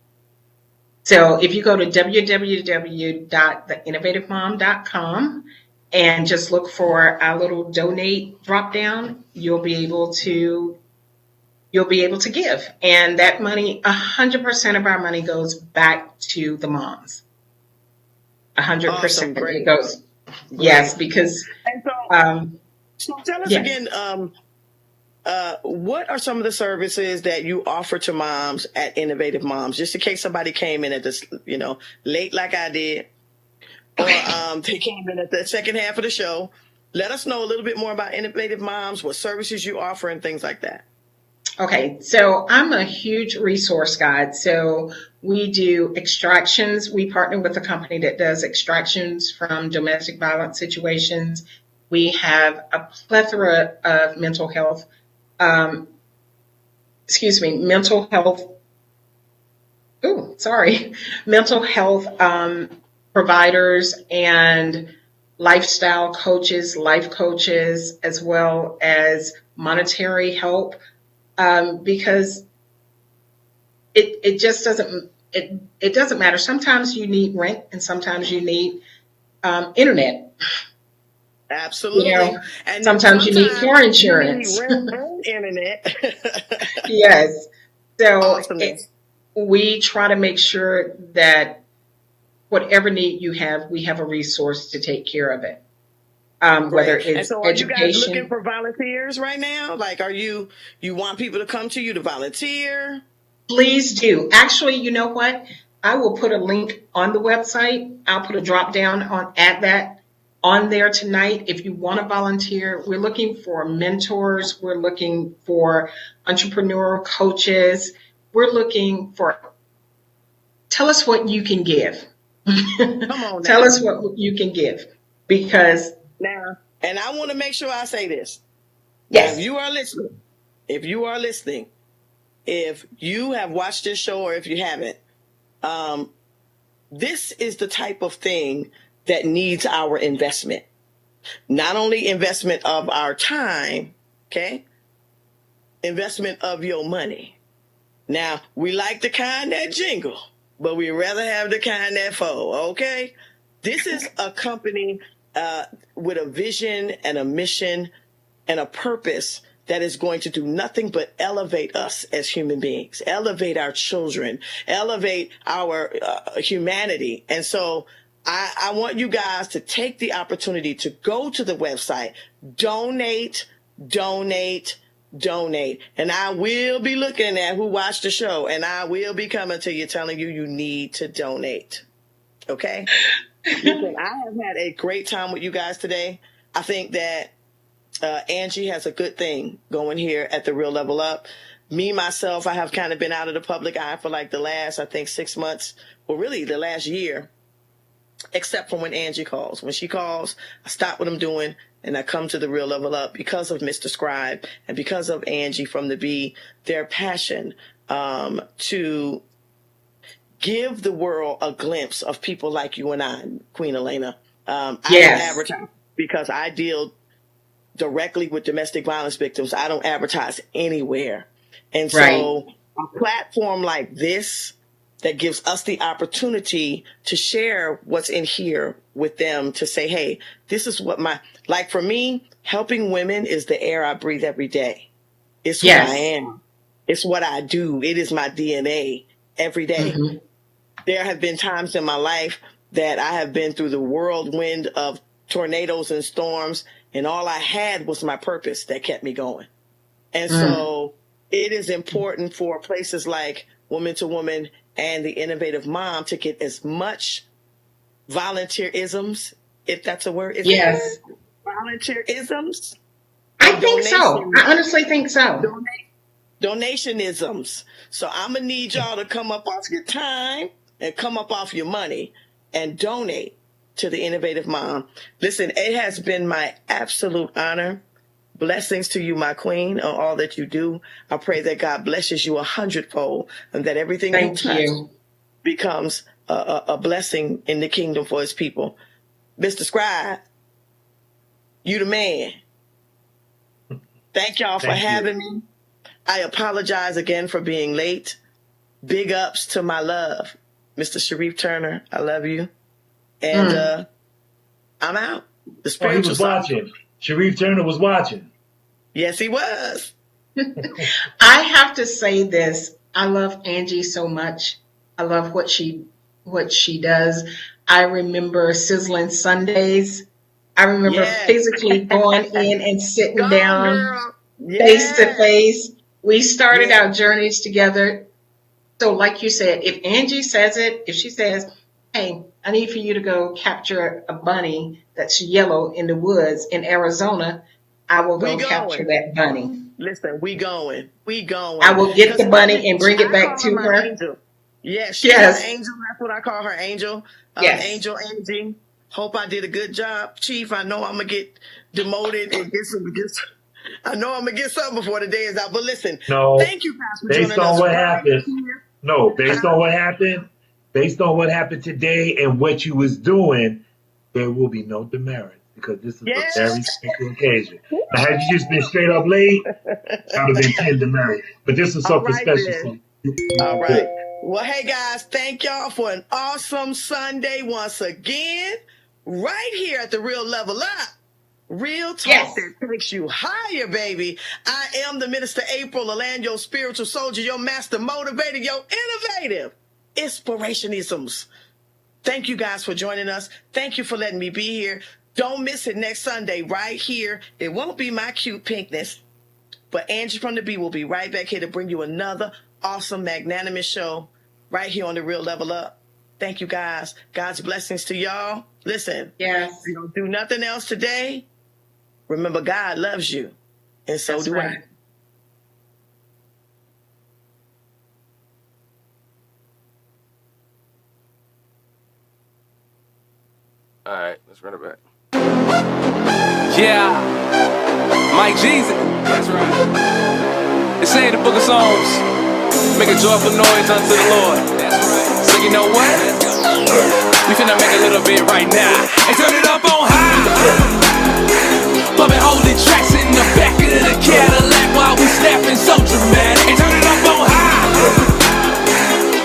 So if you go to www.theinnovativemom.com and just look for our little donate drop down, you'll be able to give. And that money, 100% of our money goes back to the moms. 100%. Awesome, great. It goes. Yes, because And so tell us yes. again, what are some of the services that you offer to moms at Innovative Moms, just in case somebody came in at this, late like I did, or they came in at the second half of the show. Let us know a little bit more about Innovative Moms, what services you offer, and things like that. Okay, so I'm a huge resource guide. So we do extractions. We partner with a company that does extractions from domestic violence situations. We have a plethora of mental health mental health providers and lifestyle coaches, life coaches, as well as monetary help, because it just doesn't matter. Sometimes you need rent and sometimes you need internet. Absolutely. And sometimes you need car insurance. You need rent and internet. Yes. So Awesomeness. We try to make sure that whatever need you have, we have a resource to take care of it. Whether And it's so are you guys education. looking for volunteers right now? Like, you want people to come to you to volunteer? Please do. Actually, you know what? I will put a link on the website. I'll put a drop down at that on there tonight. If you want to volunteer, we're looking for mentors. We're looking for entrepreneurial coaches. We're looking for, tell us what you can give. Come on now. Tell us what you can give, because now, and I want to make sure I say this. Yes. If you are listening, if you have watched this show or if you haven't, this is the type of thing that needs our investment. Not only investment of our time, okay? Investment of your money. Now, we like the kind that jingle, but we rather have the kind that fold, okay? This is a company with a vision and a mission and a purpose that is going to do nothing but elevate us as human beings, elevate our children, elevate our humanity. And so I want you guys to take the opportunity to go to the website, donate. And I will be looking at who watched the show, and I will be coming to you telling you need to donate. Okay? Listen, I have had a great time with you guys today. I think that Angie has a good thing going here at the Real Level Up. Me, myself, I have kind of been out of the public eye for like the last, I think, 6 months, well, really the last year, except for when Angie calls. When she calls, I stop what I'm doing and I come to the Real Level Up because of Mr. Scribe and because of Angie from the B, their passion to give the world a glimpse of people like you and I, Queen Elena. I don't advertise because I deal directly with domestic violence victims. I don't advertise anywhere. And so a platform like this that gives us the opportunity to share what's in here with them, to say, hey, this is what like for me, helping women is the air I breathe every day. It's who I am. It's what I do. It is my DNA every day. Mm-hmm. There have been times in my life that I have been through the whirlwind of tornadoes and storms, and all I had was my purpose that kept me going. And so it is important for places like Woman to Woman and the Innovative Mom to get as much volunteerisms, if that's a word. Is volunteerisms? I think so. I honestly think so. Donationisms. So I'm going to need y'all to come up off your time and come up off your money and donate to the Innovative Mom. Listen, it has been my absolute honor. Blessings to you, my queen, on all that you do. I pray that God blesses you 100-fold and that everything you touch becomes a blessing in the kingdom for his people. Mr. Scribe, you the man. Thank y'all for having me. I apologize again for being late. Big ups to my love, Mr. Sharif Turner. I love you. And I'm out. The spiritual he was watching. Sharif Turner was watching. Yes, he was. I have to say this. I love Angie so much. I love what she does. I remember Sizzling Sundays. I remember physically going in and sitting down face to face. We started our journeys together. So like you said, if Angie says it, if she says, hey, I need for you to go capture a bunny that's yellow in the woods in Arizona, I will go capture that bunny. Listen, we going. I will get the bunny and bring it back to her. Angel. Yes, she's an angel. That's what I call her, Angel. Angel Angie. Hope I did a good job, Chief. I know I'm gonna get demoted and get some. I know I'm gonna get something before the day is out. But listen, thank you guys for joining us. Based on what happened. Based on what happened today and what you was doing, there will be no demerit because this is a very special occasion. Now, had you just been straight up late, I would have been 10 demerit. But this is something special. All right. Well, hey guys, thank y'all for an awesome Sunday once again, right here at the Real Level Up. Real talk that takes you higher, baby. I am the Minister April, LaLand, your spiritual soldier, your master motivator, your innovative inspirationisms. Thank you guys for joining us. Thank you for letting me be here. Don't miss it next Sunday right here. It won't be my cute pinkness, but Angie from the B will be right back here to bring you another awesome, magnanimous show right here on the Real Level Up. Thank you guys. God's blessings to y'all. Listen, if you don't do nothing else today, remember God loves you, and so do I. All right, let's run it back. Yeah, Mike Jesus. That's right. It say in the book of Psalms, make a joyful noise unto the Lord. That's right. So you know what? We finna make a little bit right now and turn it up on high. Bumping holy tracks in the back of the Cadillac while we snapping so dramatic and turn it up on high.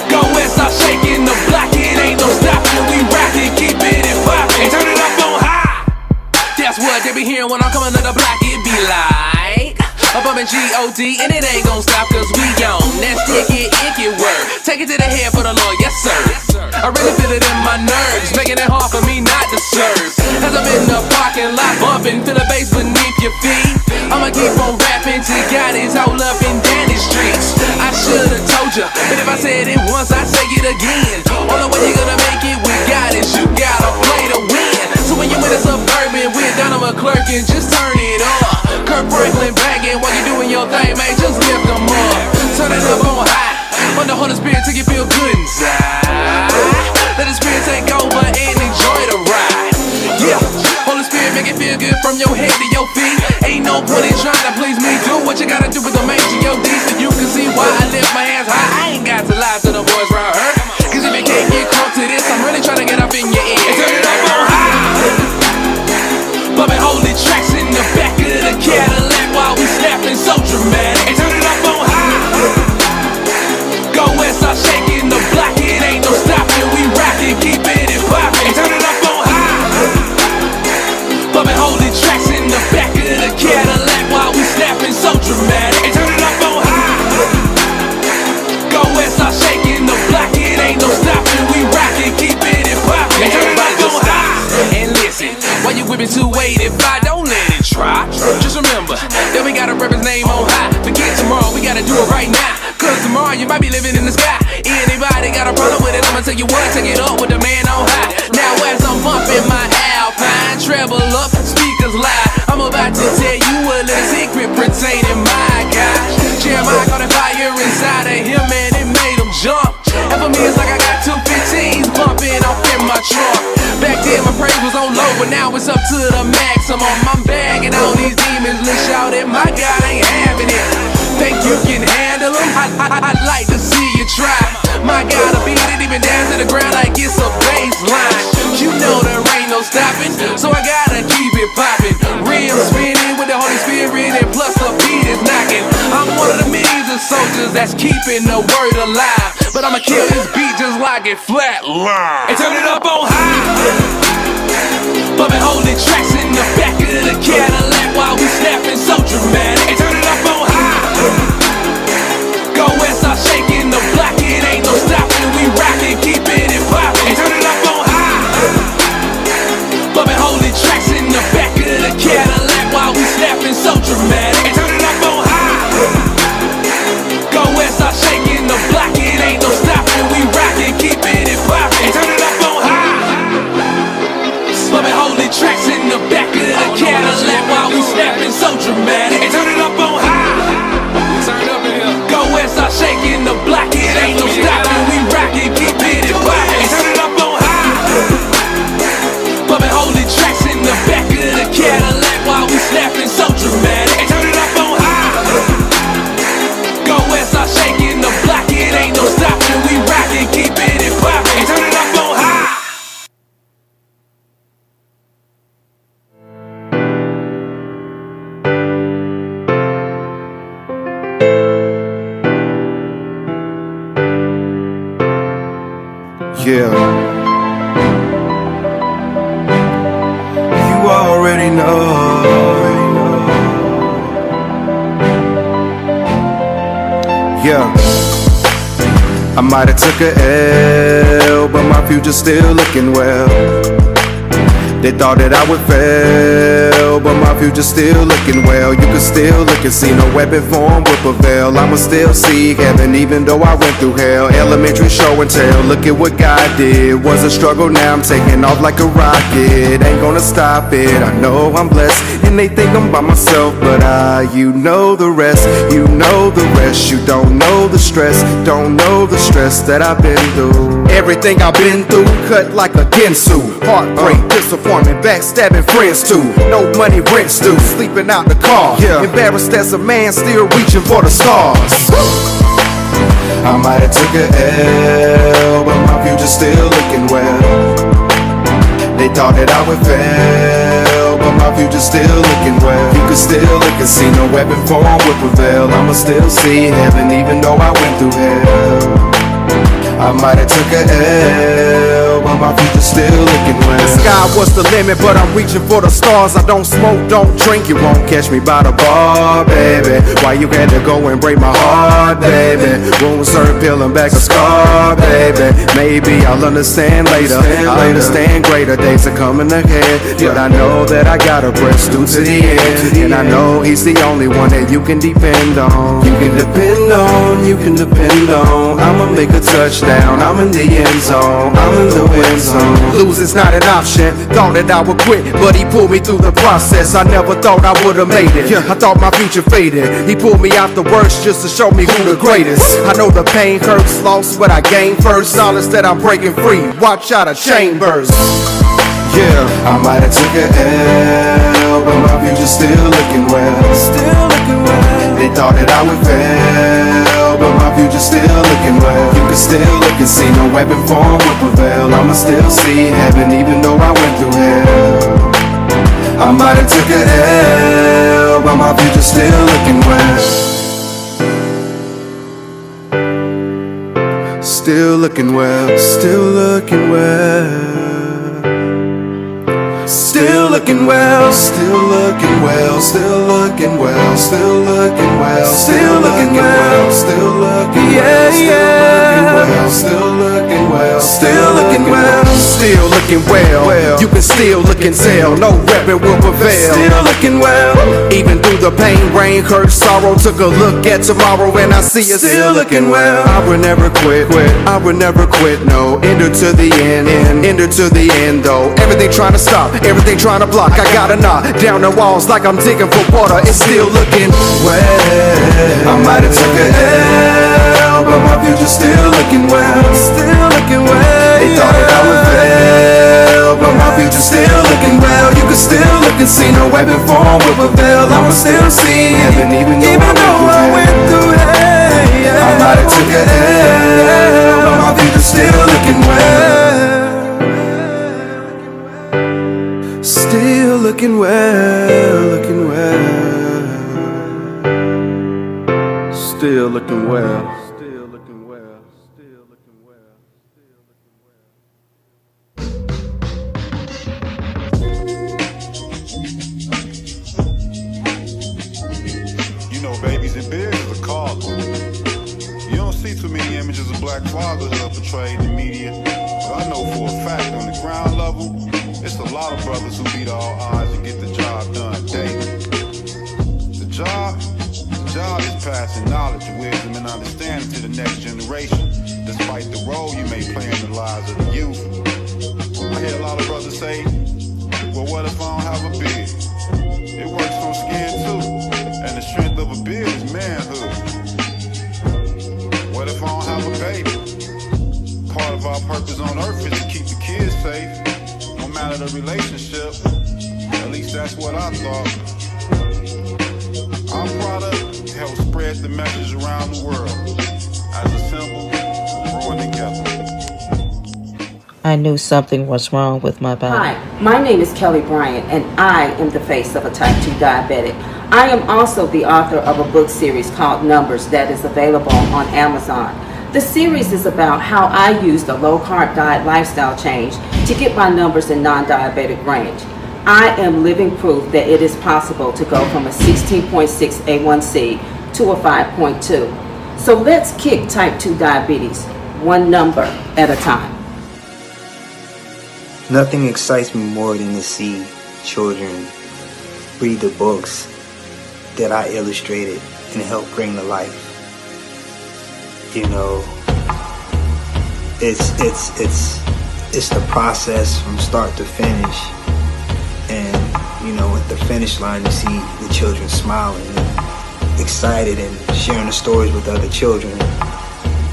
Go west, I'm shaking the block. It ain't no stopping. We rockin', keep it and poppin'. Turn it up on high. That's what they be hearing when I'm coming to the block. It be like a bumpin' G-O-D, and it ain't gon' stop cause we on. That's icky word. Take it to the head for the Lord, yes sir. I really feel it in my nerves, making it hard for me not to serve. As I'm in the parking lot bumping, feel the bass beneath your feet. I'ma keep on rapping till God is all up and down the streets. I should've told ya, but if I said it once, I say it again. Only way you're gonna make it with God is you gotta play to win. So when you in a Suburban with Donovan Clerk and just turn it up. Kirk Franklin banging while you doing your thing, man, just lift them up. Turn it up on high, when the Holy Spirit till you feel good inside. Let the Spirit take over and enjoy the ride. Yeah, Holy Spirit make it feel good from your head to your feet. Ain't no point in trying to please me. Do what you gotta do with the major your D, so you can see why I lift my hands high. I ain't got to lie to the boys round her, cause if you can't get close to this, I'm really trying to get up in your ear and turn it up on high. Bumping holy tracks in the back of the Cadillac while we snapping so dramatic and turn it up on high. Go west, I'm shaking the block. It ain't no stopping. We rockin', keep it and poppin'. Turn it up on high. Bumping holy tracks in the back of the Cadillac while we snapping so dramatic and turn it up on high. Go west, I'm shaking the block. It ain't no stopping. We rockin', keep it and poppin'. Turn it up on high. And listen, while you whipping 285, don't let it try. Just remember that we gotta rep his name on high. Forget tomorrow, we gotta do it right now. Cause tomorrow you might be living in the sky. Anybody got a problem with it, I'ma tell you what, take it up with the man on high. Now as I'm bumping my Alpine, treble up, speakers loud, I'm about to tell you a little secret pertaining my gosh. Jeremiah caught a fire inside of him and it made him jump. And for me it's like I got 215 Yeah, my praise was on low, but now it's up to the maximum. I'm bagging all these demons, let's shout it. My God ain't having it. Think you can handle them? I'd like to see you try. My God, I beat it even down to the ground like it's a baseline. You know there ain't no stopping, so I gotta keep it popping. Real spinning with the Holy Spirit, and plus the beat is knocking. I'm one of the millions of soldiers that's keeping the word alive. But I'ma kill this beat just like it flatline. And turn it up on high. Bumping holding tracks in the back of the Cadillac while we snapping so dramatic. And turn it up on high. Go west, I'm shaking the block, it ain't no stopping. We rockin', keeping it poppin'. And turn it up on high. Bumping holding tracks in the back of the Cadillac while we snapping so dramatic. And turn it up on high. Go west, I'm shaking the block, it ain't no stopping. We rockin', keeping it poppin'. And turn it up on high. Bumping holding tracks in the back of the Cadillac while we snapping so dramatic. And turn it up on high. Turn up in here. Go west, I'm shaking the block, it ain't no stopping. We rockin', keeping it poppin'. And turn it up on high. Bumping holding tracks in the back of the Cadillac while we snapping so dramatic. And turn it up on high. Go west, I'm shaking the block, it ain't no stopping. We rockin', keeping it poppin'. And turn it up on high. Yeah. You already know. Yeah. I might have took a L, but my future's still looking well. They thought that I would fail, but my future's still looking well. You can still look and see no weapon form will prevail. I'ma still see heaven even though I went through hell. Elementary show and tell, look at what God did. Was a struggle, now I'm taking off like a rocket. Ain't gonna stop it, I know I'm blessed. And they think I'm by myself, but you know the rest. You know the rest, you don't know the stress. Don't know the stress that I've been through. Everything I've been through, cut like a Ginsu. Heartbreak, disappointment, backstabbing friends too. No money, rent's due, sleeping out the car. Embarrassed as a man, still reaching for the stars. I might have took a L, but my future's still looking well. They thought that I would fail, but my future's still looking well. You can still look and see no weapon form will prevail. I'ma still see heaven even though I went through hell. I might have took a L, but my future's still looking well. The sky was the limit, but I'm reaching for the stars. I don't smoke, don't drink, you won't catch me by the bar, baby. Why you had to go and break my heart, baby? Wounds hurt, peeling back a scar, baby. Maybe I'll understand later. I'll understand greater days are coming ahead. But I know that I gotta press through to the end. And I know he's the only one that you can depend on. You can depend on, you can depend on. I'ma make a touchdown, I'm in the end zone, I'm in the win zone. Losing's not an option, thought that I would quit, but he pulled me through the process. I never thought I would've made it, I thought my future faded. He pulled me out the worst just to show me who the greatest. I know the pain hurts, lost what I gained first. Knowledge that I'm breaking free, watch out a chain burst. Yeah, I might have took a L, but my future's still looking well. Still looking well. They thought that I would fail, but my future's still looking well. You can still look and see no weapon form will prevail. I'ma still see heaven even though I went through hell. I might have took a L, but my future's still looking well. Still looking well, still looking well. Still looking well, still looking well, still looking well, still looking well, still looking well, still looking well, still looking well, still looking well, still looking well. You can still look and tell, no weapon will prevail. Still looking well, even through the pain, rain, hurt, sorrow. Took a look at tomorrow and I see it still looking well. I will never quit, I will never quit. No, enter to the end, enter to the end though. Everything trying to stop, everything trying to block. I gotta knock down the walls like I'm digging for water. It's still looking well. I might have took a L, but my future's still looking well. Still looking well. They thought that I would fail, but my future can see no weapon formed will prevail. I'ma still see it, even though I went through hell. Yeah. I might have took a L, but my future's still looking well. Still looking well, looking well. Still looking well. Babies and beards is a calling. You don't see too many images of black fatherhood portrayed in the media, but I know for a fact on the ground level, it's a lot of brothers who beat all odds and get the job done daily. The job is passing knowledge, wisdom, and understanding to the next generation, despite the role you may play in the lives of the youth. I hear a lot of brothers say, well, what if I don't have a beard? It works from skin too. And the strength of a beard is manhood. What if I don't have a baby? Part of our purpose on earth is to keep the kids safe, no matter the relationship. At least that's what I thought. Our product helps spread the message around the world as a symbol of growing together. I knew something was wrong with my body. Hi, my name is Kelly Bryant, and I am the face of a type 2 diabetic. I am also the author of a book series called Numbers that is available on Amazon. The series is about how I used a low-carb diet lifestyle change to get my numbers in non-diabetic range. I am living proof that it is possible to go from a 16.6 A1C to a 5.2. So let's kick type 2 diabetes, one number at a time. Nothing excites me more than to see children read the books that I illustrated and helped bring to life. You know, it's the process from start to finish, and you know, at the finish line, you see the children smiling and excited and sharing the stories with other children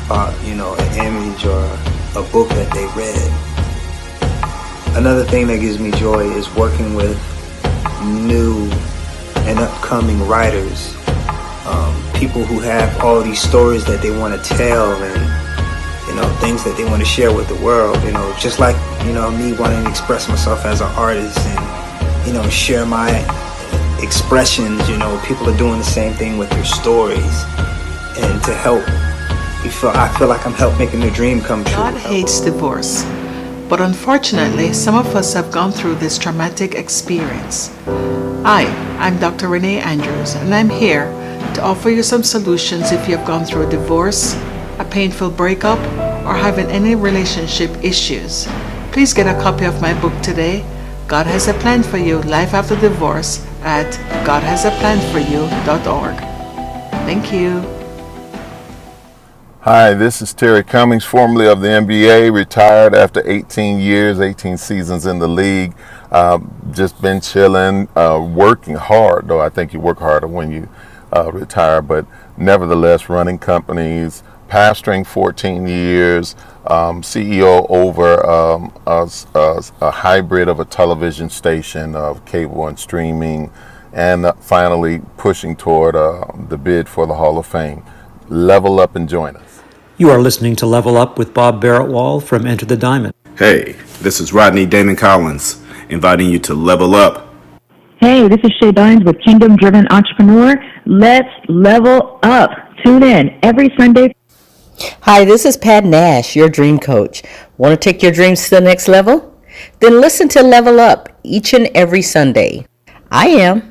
about, you know, an image or a book that they read. Another thing that gives me joy is working with new and upcoming writers, people who have all these stories that they want to tell and, you know, things that they want to share with the world, you know, just like, you know, me wanting to express myself as an artist and, you know, share my expressions. You know, people are doing the same thing with their stories, and to help, I feel like I'm helping making their dream come true. God hates divorce. But unfortunately, some of us have gone through this traumatic experience. Hi, I'm Dr. Renee Andrews, and I'm here to offer you some solutions if you have gone through a divorce, a painful breakup, or having any relationship issues. Please get a copy of my book today, God Has a Plan for You, Life After Divorce, at godhasaplanforyou.org. Thank you. Hi, this is Terry Cummings, formerly of the NBA, retired after 18 years, 18 seasons in the league. Just been chilling, working hard, though I think you work harder when you retire, but nevertheless running companies, pastoring 14 years, CEO over a hybrid of a television station of cable and streaming, and finally pushing toward the bid for the Hall of Fame. Level up and join us. You are listening to Level Up with Bob Barrett-Wall from Enter the Diamond. Hey, this is Rodney Damon Collins, inviting you to level up. Hey, this is Shay Bynes with Kingdom Driven Entrepreneur. Let's level up. Tune in every Sunday. Hi, this is Pat Nash, your dream coach. Want to take your dreams to the next level? Then listen to Level Up each and every Sunday. I am.